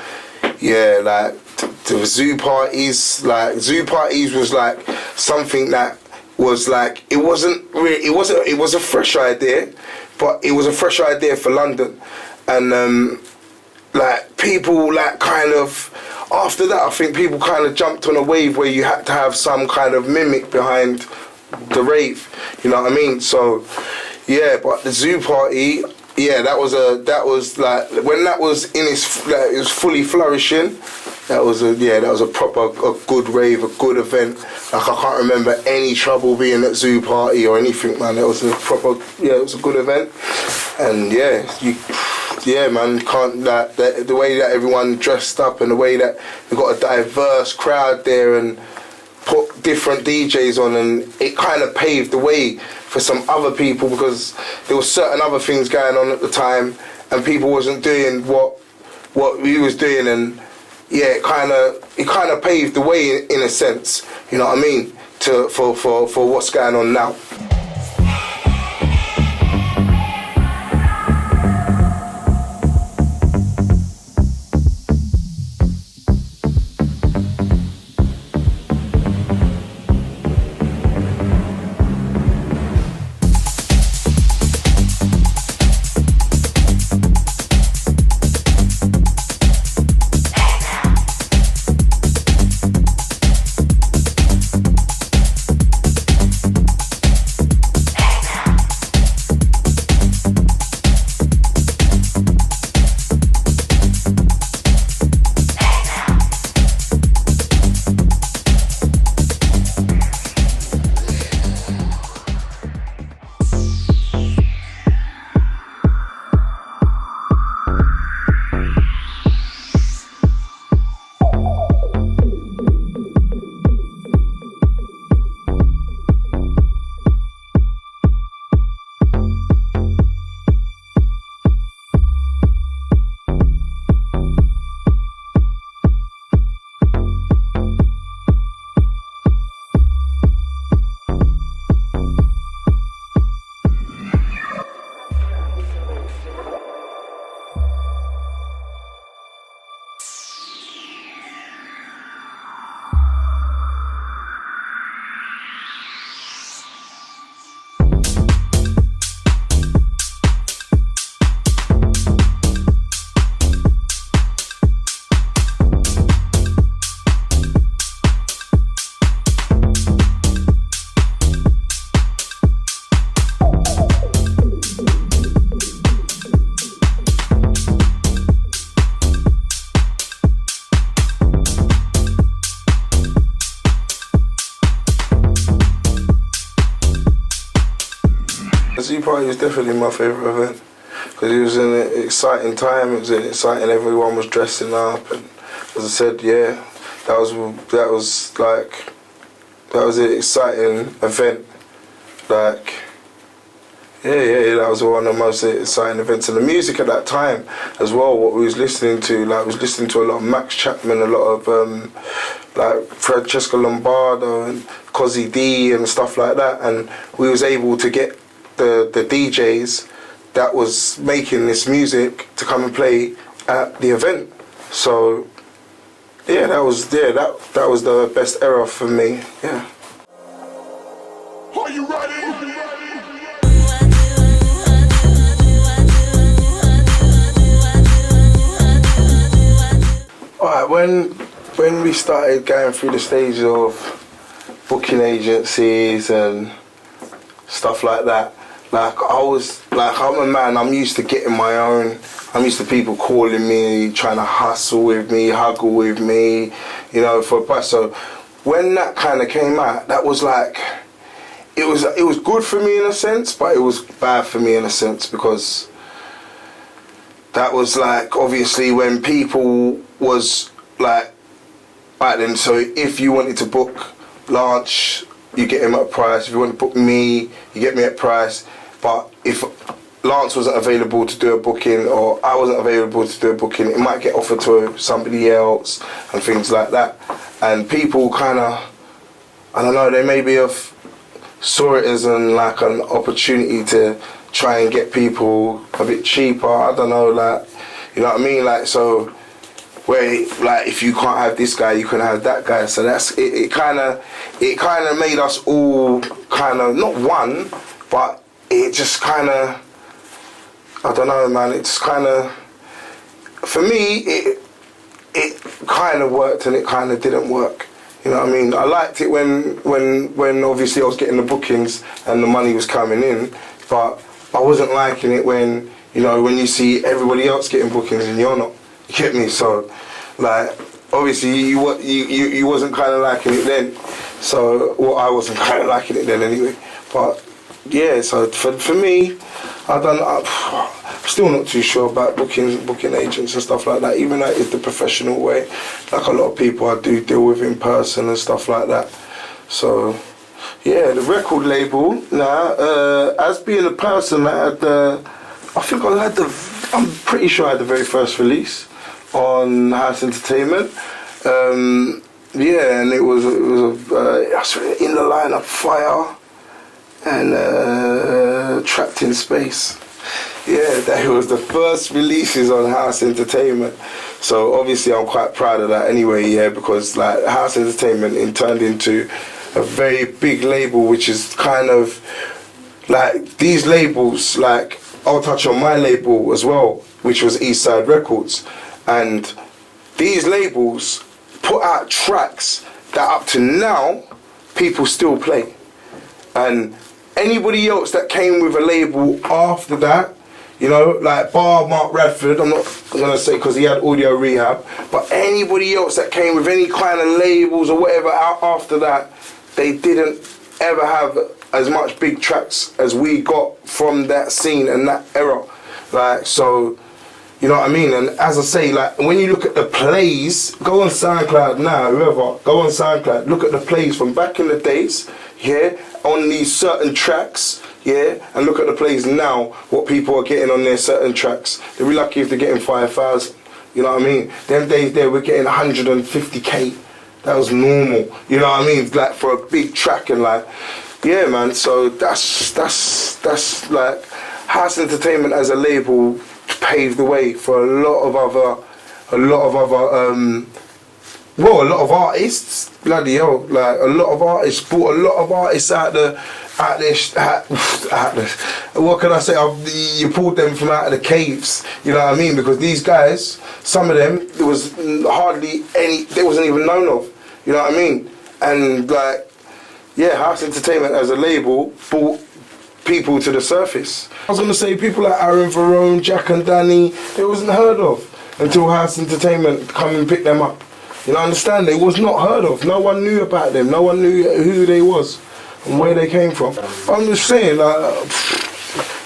yeah, like the zoo parties was like something that was like, it was a fresh idea, but it was a fresh idea for London, and like people like kind of after that, I think people kind of jumped on a wave where you had to have some kind of mimic behind the rave, you know what I mean? So yeah, but the Zoo Party, yeah, that was like when that was in its like, it was fully flourishing. That was a proper a good rave, a good event. Like I can't remember any trouble being at Zoo Party or anything, man. It was a proper it was a good event, and man, you can't like the way that everyone dressed up and the way that you got a diverse crowd there and put different DJs on, and it kind of paved the way for some other people because there was certain other things going on at the time and people wasn't doing what we was doing, and yeah, it kind of paved the way in a sense, you know what I mean, for what's going on now. The Zoo Party was definitely my favourite event because it was an exciting time. It was exciting. Everyone was dressing up, and as I said, yeah, that was an exciting event. Like, yeah, that was one of the most exciting events. And the music at that time as well, what we was listening to, like, was listening to a lot of Max Chapman, a lot of like Francesco Lombardo and Cozzy D and stuff like that, and we was able to get the DJs that was making this music to come and play at the event. So yeah, that was the best era for me. Yeah. Are you ready? Alright, when we started going through the stages of booking agencies and stuff like that, like I'm a man, I'm used to getting my own. I'm used to people calling me, trying to hustle with me, huggle with me, you know, for a price. So when that kind of came out, that was like, it was good for me in a sense, but it was bad for me in a sense, because that was like, obviously when people was like, right then, so if you wanted to book Lance, you get him at a price. If you want to book me, you get me at a price. But if Lance wasn't available to do a booking, or I wasn't available to do a booking, it might get offered to somebody else and things like that. And people kind of, I don't know, they maybe have saw it as an opportunity to try and get people a bit cheaper. I don't know, like, you know what I mean? Like, so where, like, if you can't have this guy, you can have that guy. So that's it. It kind of made us all kind of not one, but it just kind of I don't know, man. It's kind of, for me, it kind of worked and it kind of didn't work. You know what I mean? I liked it when obviously I was getting the bookings and the money was coming in, but I wasn't liking it when, you know, when you see everybody else getting bookings and you're not. You get me? So, like, obviously you wasn't kind of liking it then. So, well, I wasn't kind of liking it then anyway. But yeah, so for me, I'm still not too sure about booking agents and stuff like that. Even that is the professional way. Like a lot of people I do deal with in person and stuff like that. So yeah, the record label. Now, as being a person that had I'm pretty sure I had the very first release on House Entertainment. Yeah, and it was In the Line of Fire and Trapped in Space. Yeah, that was the first releases on House Entertainment. So obviously I'm quite proud of that anyway, yeah, because like House Entertainment turned into a very big label, which is kind of like these labels, like I'll touch on my label as well, which was Eastside Records. And these labels put out tracks that up to now people still play. And anybody else that came with a label after that, you know, like bar Mark Radford, I'm not gonna say because he had Audio Rehab, but anybody else that came with any kind of labels or whatever out after that, they didn't ever have as much big tracks as we got from that scene and that era. Like, so, you know what I mean? And as I say, like, when you look at the plays, go on SoundCloud now, whoever, go on SoundCloud, look at the plays from back in the days, yeah, on these certain tracks, yeah, and look at the plays now, what people are getting on their certain tracks. They'll be lucky if they're getting 5,000, you know what I mean? Them days there, we're getting 150K. That was normal, you know what I mean? Like, for a big track and like, yeah, man, so that's like, House Entertainment as a label paved the way for a lot of other artists. Bloody hell, like a lot of artists brought a lot of artists out there. What can I say? You pulled them from out of the caves. You know what I mean? Because these guys, some of them, there was hardly any. They wasn't even known of. You know what I mean? And like, yeah, House Entertainment as a label brought people to the surface. I was gonna say people like Aaron Verone, Jack and Danny, they wasn't heard of until House Entertainment come and pick them up. You know, understand? They was not heard of. No one knew about them. No one knew who they was and where they came from. I'm just saying, like,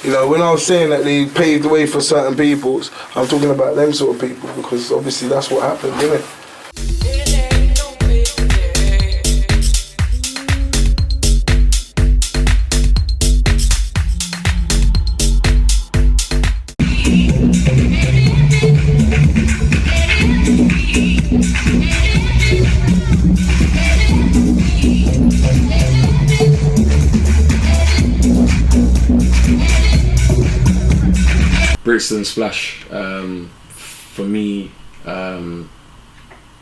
you know, when I was saying that they paved the way for certain peoples, I'm talking about them sort of people because obviously that's what happened, isn't it? Brixton Splash, for me,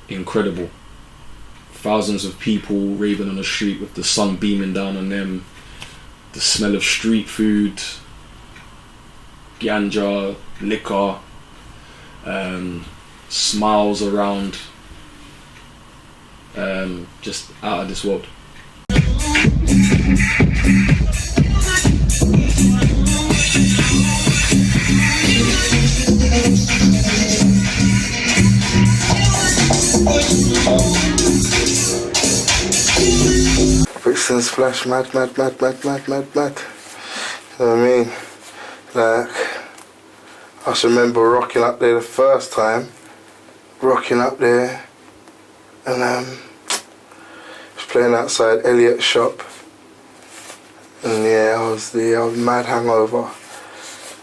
incredible. Thousands of people raving on the street with the sun beaming down on them, the smell of street food, ganja, liquor, smiles around, just out of this world. Brixton Splash, mad. You know what I mean? Like, I just remember rocking up there the first time, rocking up there, and was playing outside Elliot's shop, and yeah, I was mad hangover.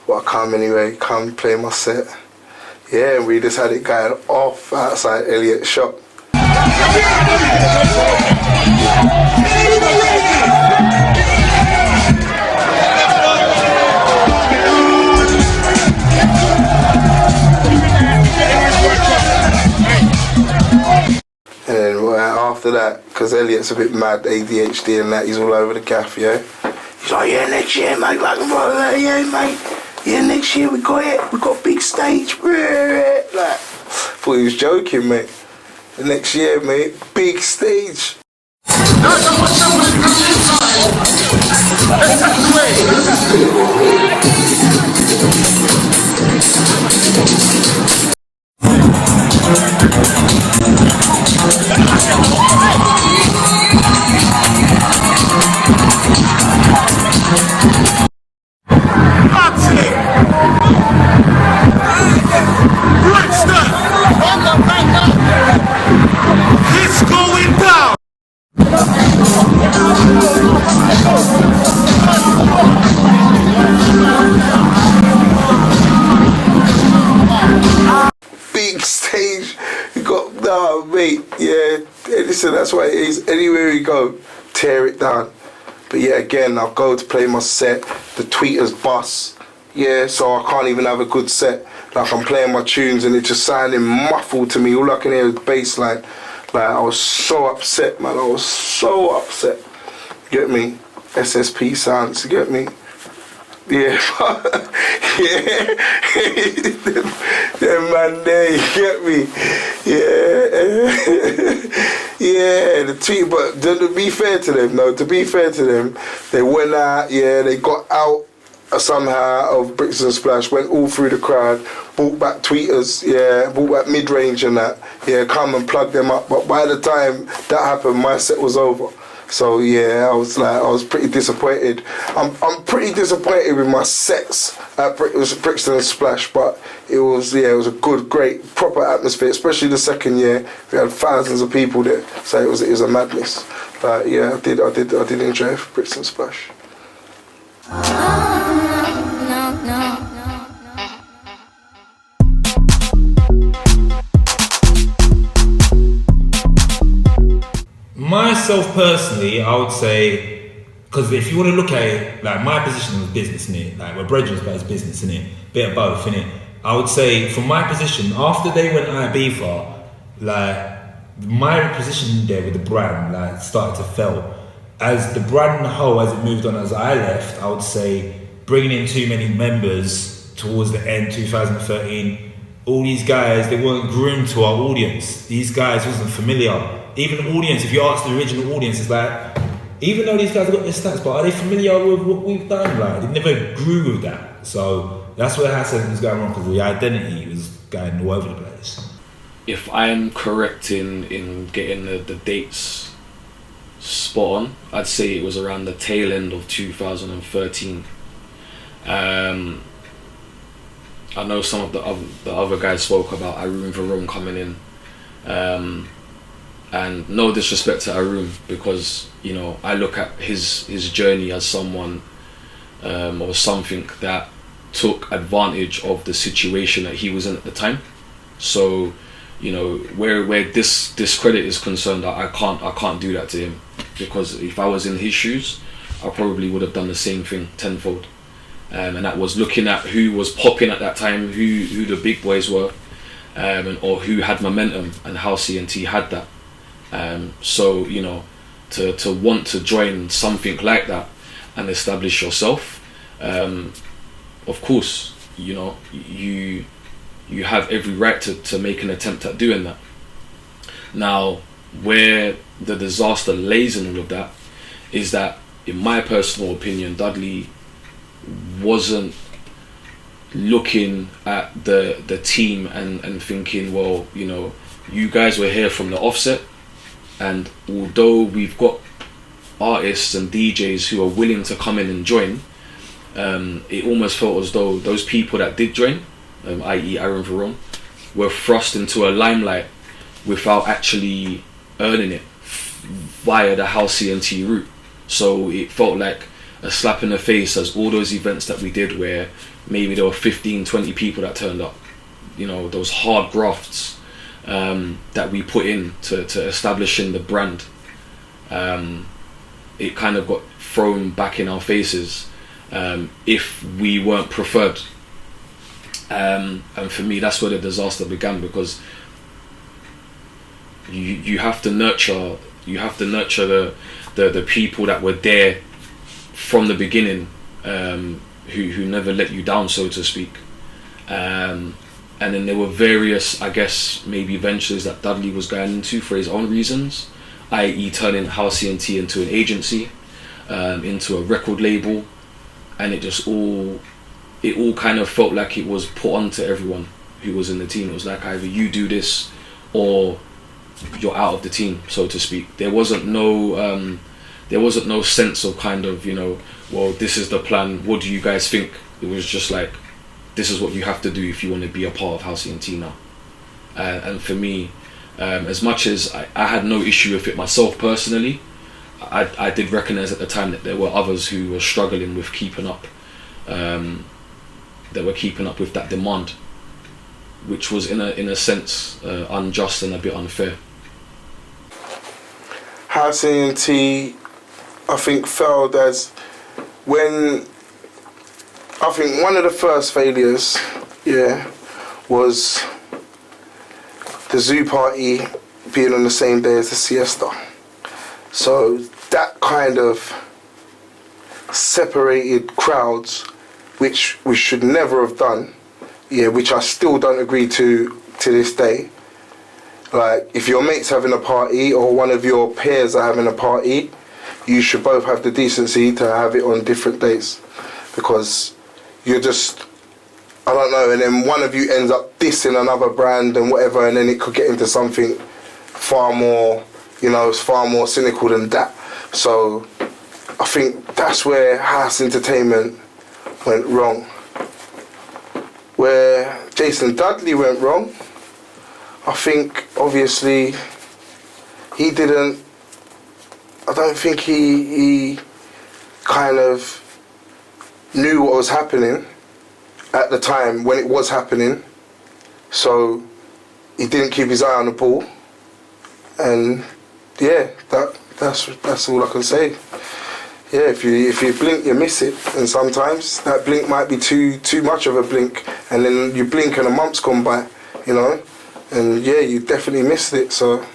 But I come anyway, come play my set. Yeah, and we just had it going off outside Elliot's shop. And then after that, because Elliot's a bit mad, ADHD and that, he's all over the gaff, yeah? He's like, yeah, next year, mate, yeah, mate. yeah, next year we got it. We got big stage. Like, thought he was joking, mate. The next year, mate, big stage. Brixton! It's going down! Big stage. You got, nah, mate, yeah. Listen, that's why it is. Anywhere we go, tear it down. But yeah, again, I'll go to play my set. The tweeters bust. Yeah, so I can't even have a good set. Like, I'm playing my tunes and it's just sounding muffled to me. All I can hear is bass line. Like, I was so upset, man. I was so upset. You get me? SSP sounds, you get me? Yeah, yeah, them man there, you get me? Yeah, yeah, the tweet, but to be fair to them, no, to be fair to them, they went out, yeah, they got out somehow of Brixton Splash, went all through the crowd, brought back tweeters, yeah, brought back mid-range and that, yeah, come and plug them up, but by the time that happened, my set was over. So yeah, I was pretty disappointed. I'm pretty disappointed with my sets at Brixton Splash, but it was a good, great, proper atmosphere. Especially the second year, we had thousands of people there, so it was a madness. But yeah, I did enjoy Brixton Splash. Myself personally, I would say, because if you want to look at it, like my position was business, innit? Like we're brethren, but it's business, innit? Bit of both, innit? I would say, from my position, after they went Ibiza, like my position there with the brand, like started to fail. As the brand whole, as it moved on, as I left, I would say bringing in too many members towards the end, 2013. All these guys, they weren't groomed to our audience. These guys wasn't familiar. Even the audience, if you ask the original audience, it's like, even though these guys have got their stats, but are they familiar with what we've done? Like, they never grew with that. So that's where House Ent was going wrong, because the identity was going all over the place. If I'm correct in getting the dates spot on, I'd say it was around the tail end of 2013. I know some of the other guys spoke about Arun Varun coming in. And no disrespect to Arun, because you know I look at his journey as someone or something that took advantage of the situation that he was in at the time. So you know where this discredit is concerned, I can't do that to him, because if I was in his shoes, I probably would have done the same thing tenfold. And that was looking at who was popping at that time, who the big boys were, or who had momentum, and House Ent had that. So you know, to want to join something like that and establish yourself, of course, you know, you have every right to make an attempt at doing that. Now, where the disaster lays in all of that is that, in my personal opinion, Dudley wasn't looking at the team and thinking, well, you know, you guys were here from the offset, and although we've got artists and DJs who are willing to come in and join, it almost felt as though those people that did join, i.e. Arun Varun, were thrust into a limelight without actually earning it via the House Ent route. So it felt like a slap in the face, as all those events that we did where maybe there were 15-20 people that turned up, you know, those hard grafts that we put in to establishing the brand, it kind of got thrown back in our faces if we weren't preferred. And for me, that's where the disaster began, because you have to nurture the people that were there from the beginning, who never let you down, so to speak. And then there were various, I guess, maybe ventures that Dudley was going into for his own reasons, i.e. turning House Ent into an agency, into a record label, and it all kind of felt like it was put onto everyone who was in the team. It was like either you do this or you're out of the team, so to speak. There wasn't no sense of kind of, you know, well, this is the plan, what do you guys think? It was just like, this is what you have to do if you want to be a part of House Ent now. And for me, as much as I had no issue with it myself personally, I did recognise at the time that there were others who were struggling with keeping up, that were keeping up with that demand, which was in a sense unjust and a bit unfair. House Ent, I think, failed as when, I think one of the first failures, was the Zoo Party being on the same day as the Siesta. So that kind of separated crowds, which we should never have done, which I still don't agree to this day. Like, if your mate's having a party or one of your peers are having a party, you should both have the decency to have it on different days, because you're just, I don't know, and then one of you ends up dissing another brand and whatever, and then it could get into something far more, it's far more cynical than that. So I think that's where House Entertainment went wrong. Where Jason Dudley went wrong, I think obviously I don't think he kind of knew what was happening at the time when it was happening, so he didn't keep his eye on the ball, and that's all I can say. If you blink, you miss it, and sometimes that blink might be too much of a blink, and then you blink and a month's gone by, and you definitely missed it. So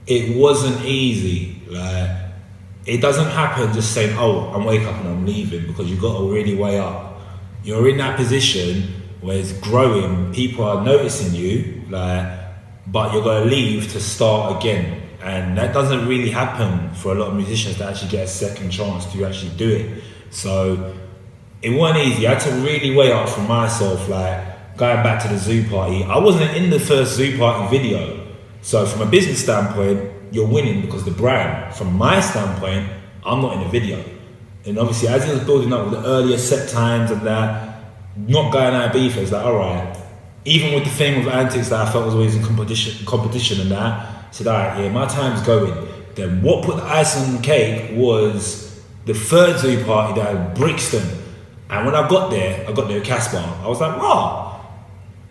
it wasn't easy. Like, it doesn't happen just saying, oh, I'm wake up and I'm leaving, because you've got to really weigh up. You're in that position where it's growing, people are noticing you, but you're going to leave to start again. And that doesn't really happen for a lot of musicians to actually get a second chance to actually do it. So it wasn't easy. I had to really weigh up for myself, going back to the Zoo Party. I wasn't in the first Zoo Party video. So from a business standpoint, you're winning because the brand. From my standpoint, I'm not in the video. And obviously, as it was building up with the earlier set times and that, not going out of beef, it's like, alright. Even with the thing with Anticx that I felt was always in competition and that, I said, alright, my time's going. Then what put the icing on the cake was the third Zoo Party down in Brixton. And when I got there with Casper. I was like, raw,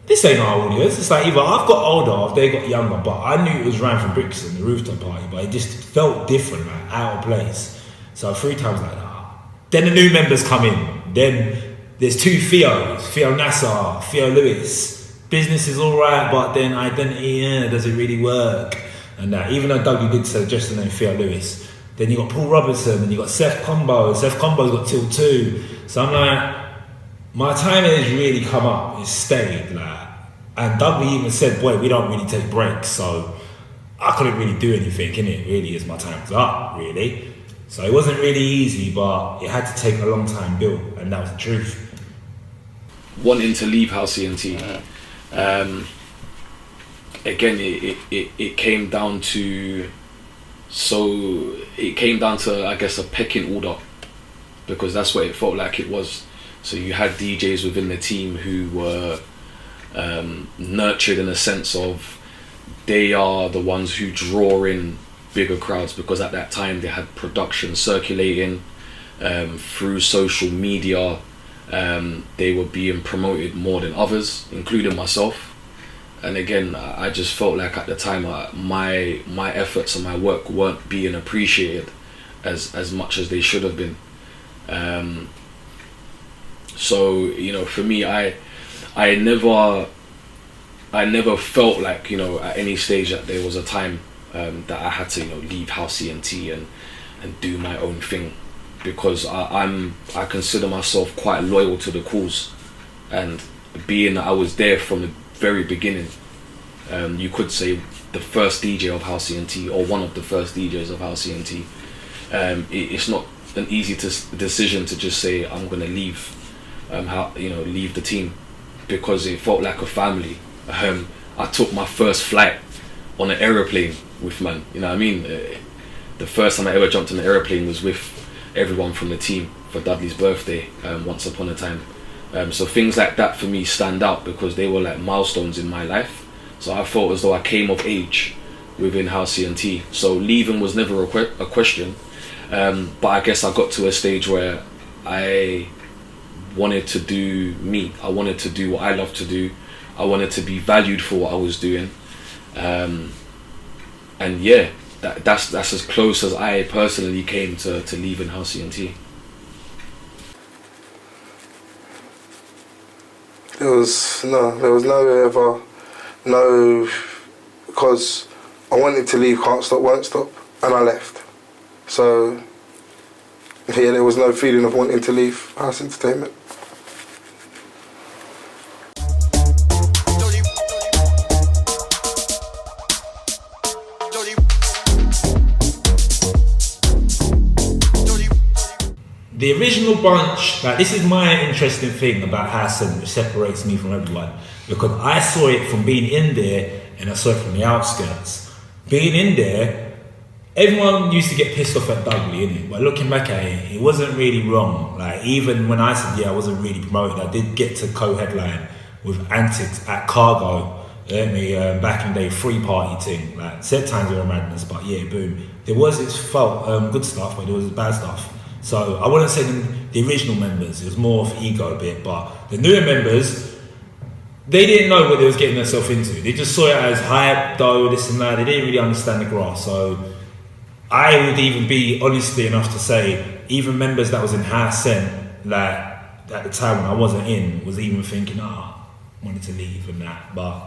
this ain't our audience. It's like either I've got older or they got younger, but I knew it was ran from Brixton, the rooftop party, but it just felt different, out of place. So 3 times like that. Then the new members come in. Then there's 2 Theos, Theo Nassar, Theo Lewis. Business is alright, but then identity, does it really work? And that, even though Dougie did suggest the name Theo Lewis. Then you got Paul Robinson, and you got Seth Combo. Seth Combo's got Till 2. So I'm like, my timing has really come up. It's stayed, and Dougie even said, boy, we don't really take breaks. So I couldn't really do anything, innit? Really, as my time was up, really. So it wasn't really easy, but it had to take a long time built, and that was the truth. Wanting to leave House Ent, again, it came down to, I guess, a pecking order, because that's what it felt like it was. So you had DJs within the team who were nurtured in a sense of they are the ones who draw in bigger crowds, because at that time they had production circulating through social media. They were being promoted more than others, including myself. And again, I just felt like at the time my efforts and my work weren't being appreciated as much as they should have been. So for me, I never I never felt like, at any stage that there was a time that I had to, leave House Ent and do my own thing, because I consider myself quite loyal to the cause, and being that I was there from the very beginning, you could say the first DJ of House Ent, or one of the first DJs of House Ent. It's not an easy decision to just say I'm gonna leave, leave the team, because it felt like a family. I took my first flight on an aeroplane with man. You know what I mean? The first time I ever jumped on an aeroplane was with everyone from the team for Dudley's birthday, once upon a time. So things like that for me stand out because they were like milestones in my life. So I felt as though I came of age within House Ent. So leaving was never a question. But I guess I got to a stage where I wanted to do me. I wanted to do what I love to do. I wanted to be valued for what I was doing. And yeah, that's as close as I personally came to leaving House Ent. There was no, because I wanted to leave, can't stop, won't stop, and I left. So yeah, there was no feeling of wanting to leave House Entertainment. The original bunch, like, this is my interesting thing about House Ent, which separates me from everyone, because I saw it from being in there and I saw it from the outskirts. Being in there, everyone used to get pissed off at Dudley, innit? But looking back at it, it wasn't really wrong. Like, even when I said, yeah, I wasn't really promoted, I did get to co-headline with Anticx at Cargo, back in the day, free party thing. Like, set times were madness, but yeah, boom. There was its good stuff, but there was bad stuff. So I wouldn't say the original members, it was more of ego a bit, but the newer members, they didn't know what they was getting themselves into. They just saw it as hype, though, this and that. They didn't really understand the grass. So I would even be honestly enough to say, even members that was in House Ent, like at the time when I wasn't in, was even thinking, wanted to leave and that. But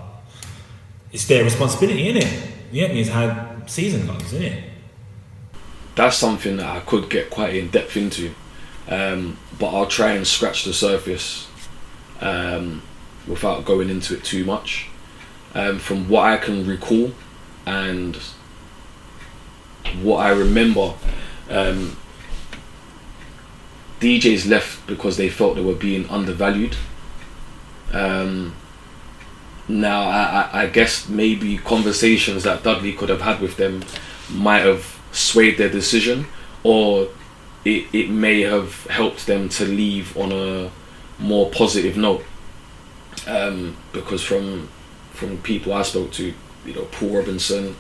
it's their responsibility, innit? You get me? It's how season goes, innit? That's something that I could get quite in depth into, but I'll try and scratch the surface without going into it too much. From what I can recall and what I remember, DJs left because they felt they were being undervalued. Now I guess maybe conversations that Dudley could have had with them might have swayed their decision, or it may have helped them to leave on a more positive note, because from people I spoke to, Paul Robinson,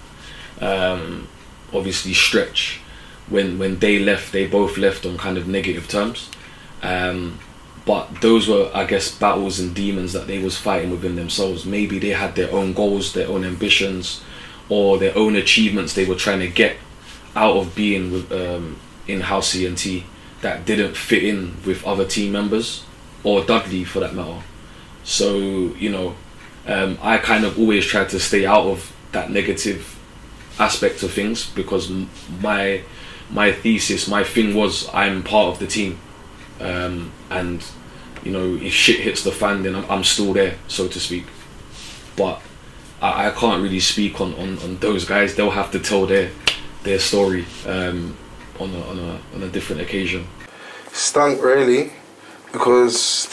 obviously Stretch, when they left, they both left on kind of negative terms, but those were, I guess, battles and demons that they was fighting within themselves. Maybe they had their own goals, their own ambitions, or their own achievements they were trying to get out of being with, in House Ent, that didn't fit in with other team members, or Dudley for that matter. So I kind of always tried to stay out of that negative aspect of things, because my thesis, my thing was, I'm part of the team, and if shit hits the fan, then I'm still there, so to speak. But I can't really speak on those guys. They'll have to tell their story on a different occasion. Stunk really, because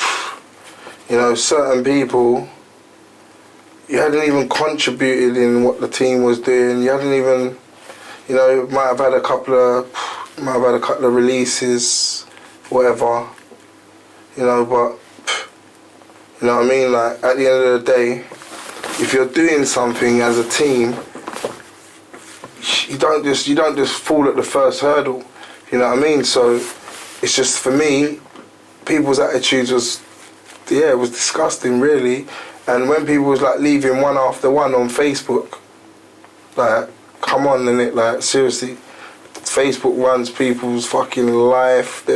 certain people, you hadn't even contributed in what the team was doing. You hadn't even, might have had a couple of releases, whatever, but you know what I mean. Like, at the end of the day, if you're doing something as a team, you don't just fall at the first hurdle, you know what I mean? So it's just, for me, people's attitudes was disgusting really. And when people was like leaving one after one on Facebook, like, come on, innit? Like, seriously, Facebook runs people's fucking life.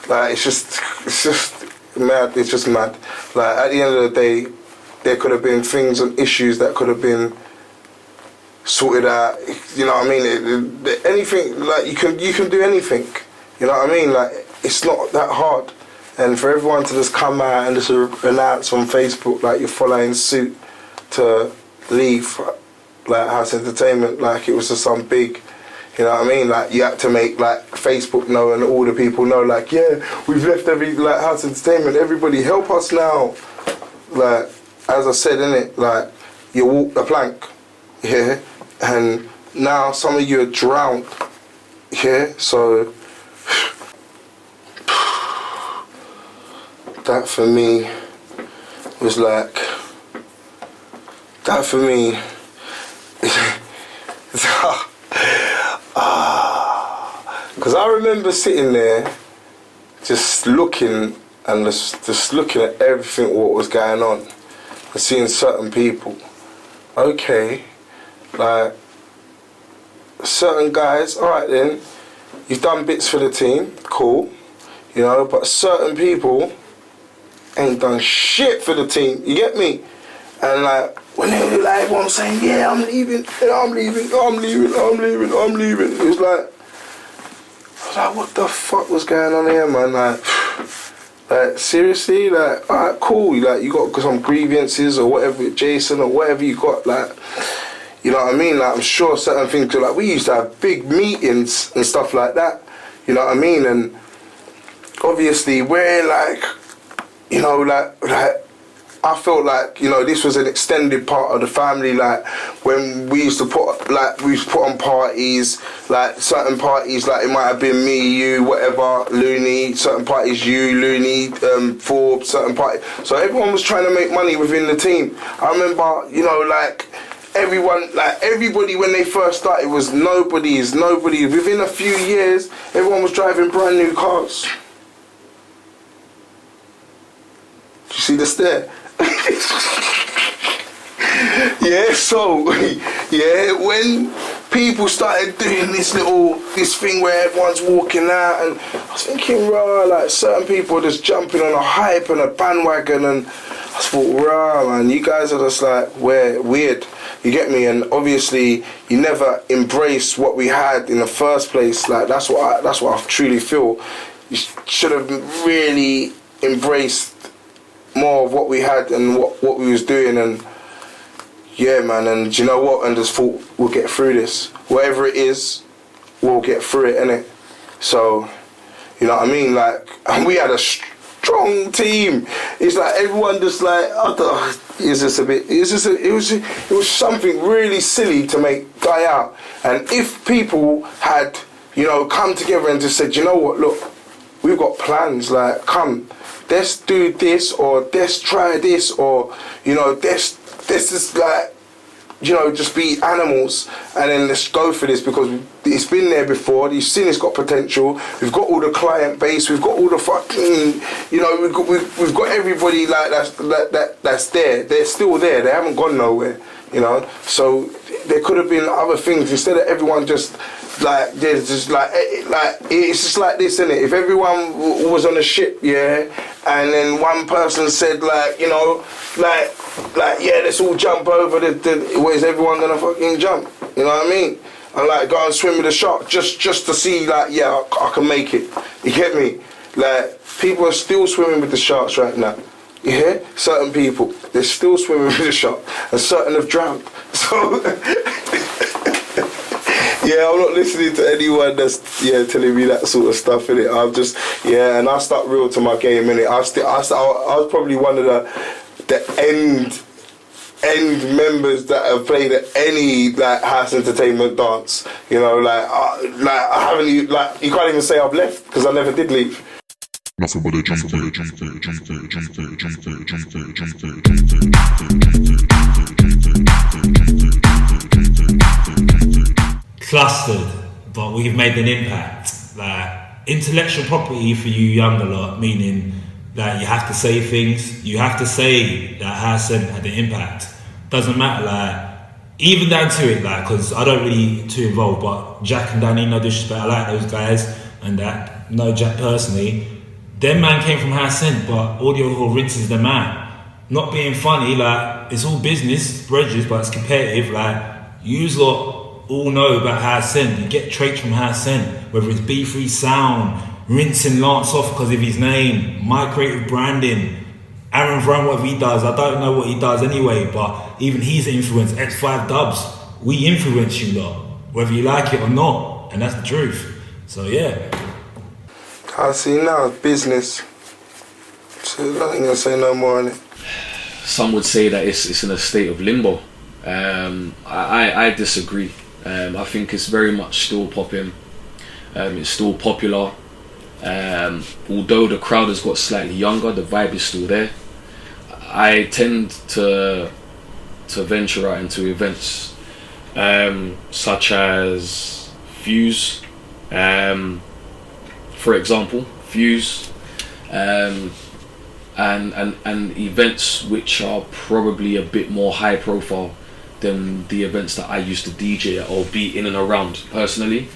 Like, it's just mad. It's just mad. Like, at the end of the day, there could have been things and issues that could have been sorted out. You know what I mean? Anything, like you can do anything. You know what I mean? Like it's not that hard. And for everyone to just come out and just announce on Facebook like you're following suit to leave like House Entertainment, like it was just some big, you know what I mean? Like you had to make like Facebook know and all the people know like, yeah, we've left like House Entertainment, everybody help us now. Like, as I said, innit, like you walk the plank, yeah, and now some of you are drowned, yeah, so that for me was like, that for me because I remember sitting there just looking and just looking at everything what was going on and seeing certain people. Okay, like certain guys, alright then, you've done bits for the team, cool, you know, but certain people ain't done shit for the team, you get me? And like, when they were like, everyone was saying, yeah, I'm leaving, I'm leaving. It was like, I was like, what the fuck was going on here, man? Like seriously? Like, alright, cool. Like, you got some grievances or whatever, Jason or whatever you got, like, you know what I mean? Like, I'm sure certain things, like, we used to have big meetings and stuff like that, you know what I mean? And obviously, we're like, you know, like, I felt like, you know, this was an extended part of the family, like when we used to put on parties, like certain parties, like it might have been me, you, whatever, Looney, certain parties, you, Looney, Forbes, certain parties. So everyone was trying to make money within the team. I remember, you know, like everybody when they first started was nobody. Within a few years, everyone was driving brand new cars. Do you see the stare? Yeah, so yeah, when people started doing this thing where everyone's walking out, and I was thinking, rah, like certain people are just jumping on a hype and a bandwagon, and I thought, rah, man, you guys are just like weird, you get me? And obviously you never embrace what we had in the first place. Like that's what I truly feel. You should have really embraced more of what we had and what we was doing, and yeah, man, and you know what, and just thought we'll get through this, whatever it is, we'll get through it, innit? So, you know what I mean, like, and we had a strong team. It's like everyone just like, it was something really silly to make die out. And if people had, you know, come together and just said, you know what, look, we've got plans, like, come, let's do this, or let's try this, or, you know, let's just, like, you know, just be animals, and then let's go for this, because it's been there before, you've seen it's got potential, we've got all the client base, we've got all the fucking, you know, we've got everybody, like, that's there, they're still there, they haven't gone nowhere, you know, so there could have been other things, instead of everyone just, like, there's just like it's just like this, innit? If everyone was on a ship, yeah, and then one person said, like, you know, like yeah, let's all jump over where's everyone gonna fucking jump? You know what I mean? And like go and swim with a shark just to see, like, yeah, I can make it. You get me? Like, people are still swimming with the sharks right now. You hear? Certain people, they're still swimming with the shark, and certain have drowned. So. Yeah, I'm not listening to anyone that's telling me that sort of stuff, innit? I'm just and I stuck real to my game, innit? I was probably one of the end members that have played at any like House Entertainment dance. You know, I haven't, like, you can't even say I've left because I never did leave. Clustered, but we've made an impact. Like, intellectual property for you younger lot, meaning that you have to say things, you have to say that House Ent had an impact. Doesn't matter, like, even down to it, like, because I don't really too involved, but Jack and Danny, no disrespect, I like those guys and that, no Jack personally. Them man came from House Ent, but Audio Hall rinses them out. not being funny, like, it's all business, it's bridges, but it's competitive. Like, yous lot all know about House Ent. You get traits from House Ent, whether it's B3 sound, rinsing Lance off because of his name, my creative branding, Aaron Vrown, whatever he does. I don't know what he does anyway, but even he's influenced. X5 Dubs, we influence you lot, whether you like it or not, and that's the truth. So yeah. I see now, business. So I ain't gonna say no more on it. Some would say that it's in a state of limbo. I disagree. I think it's very much still popping. It's still popular. Although the crowd has got slightly younger, the vibe is still there. I tend to venture out into events such as Fuse, for example, Fuse, and events which are probably a bit more high profile than the events that I used to DJ at or be in and around personally.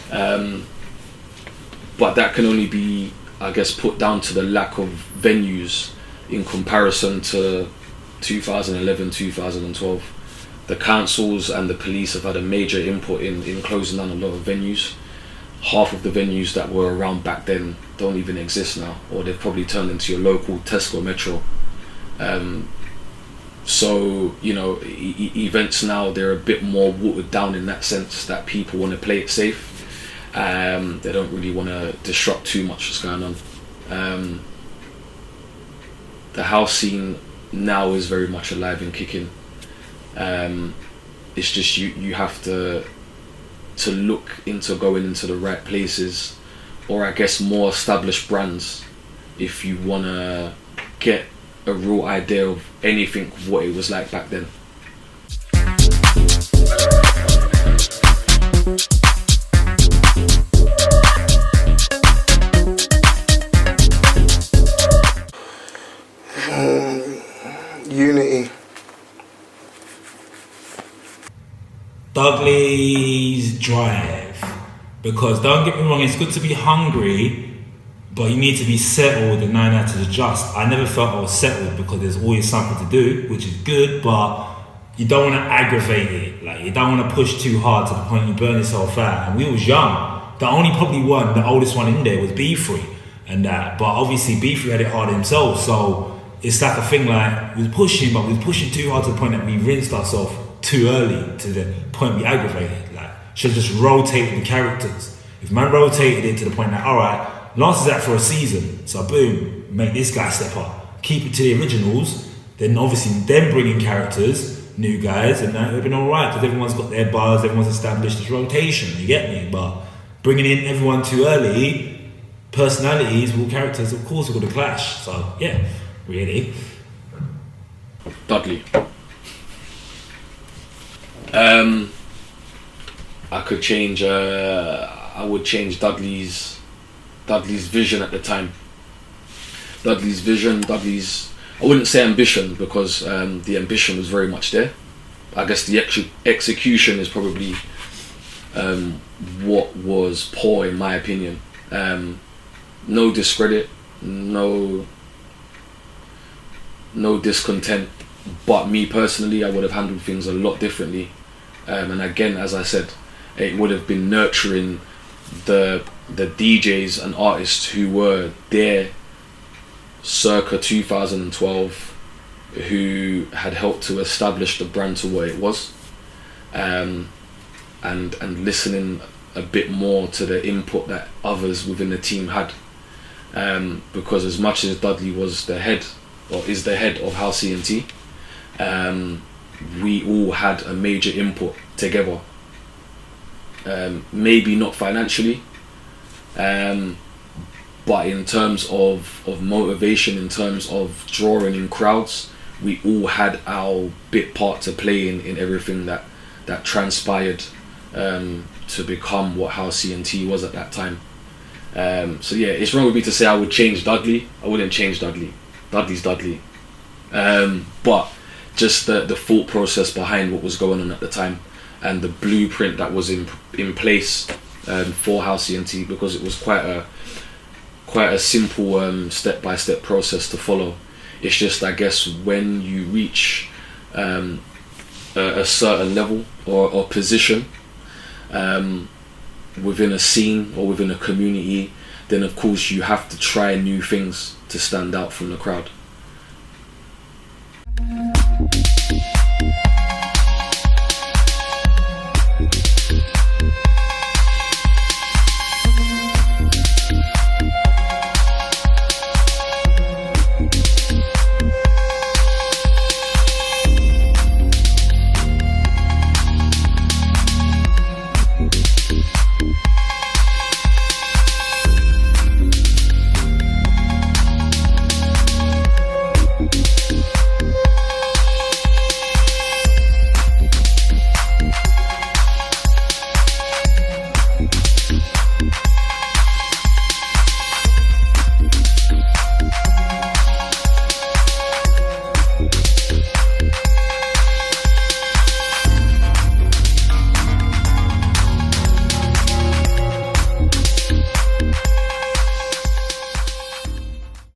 But that can only be, I guess, put down to the lack of venues in comparison to 2011, 2012. The councils and the police have had a major input in closing down a lot of venues. Half of the venues that were around back then don't even exist now, or they've probably turned into your local Tesco Metro. So, you know, events now, they're a bit more watered down in that sense that people want to play it safe. They don't really want to disrupt too much what's going on. The house scene now is very much alive and kicking. It's just you have to look into going into the right places, or I guess more established brands, if you want to get a real idea of anything of what it was like back then. Unity. Dudley's drive, because don't get me wrong, it's good to be hungry, but you need to be settled and know how to adjust. I never felt I was settled because there's always something to do, which is good, but you don't want to aggravate it. Like, you don't want to push too hard to the point you burn yourself out. And we was young. The only probably one, the oldest one in there was B3 and that, but obviously B3 had it hard himself, so it's like a thing like, we was pushing, but we was pushing too hard to the point that we rinsed ourselves too early to the point we aggravated. Like, should have just rotated the characters. If man rotated it to the point that, alright, Lance is out for a season, so boom, make this guy step up. Keep it to the originals, then obviously then bring in characters, new guys, and that would have been alright, because everyone's got their buzz, everyone's established this rotation, you get me? But bringing in everyone too early, personalities, all characters, of course, are going to clash. So yeah, really. Dudley. I could change. I would change Dudley's vision at the time. Dudley's vision. I wouldn't say ambition, because the ambition was very much there. I guess the execution is probably what was poor, in my opinion. No discredit, no discontent, but me personally, I would have handled things a lot differently. And again, as I said, it would have been nurturing the DJs and artists who were there circa 2012, who had helped to establish the brand to what it was, and listening a bit more to the input that others within the team had, because as much as Dudley was the head, or is the head of House Ent, we all had a major input together. Maybe not financially, but in terms of motivation, in terms of drawing in crowds, we all had our bit part to play in everything that transpired to become what House Ent was at that time. So yeah, it's wrong with me to say I would change Dudley. I wouldn't change Dudley. Dudley's Dudley. But just the thought process behind what was going on at the time, and the blueprint that was in place for House Ent, because it was quite a simple step-by-step process to follow. It's just, I guess, when you reach a certain level or position within a scene or within a community, then of course you have to try new things to stand out from the crowd.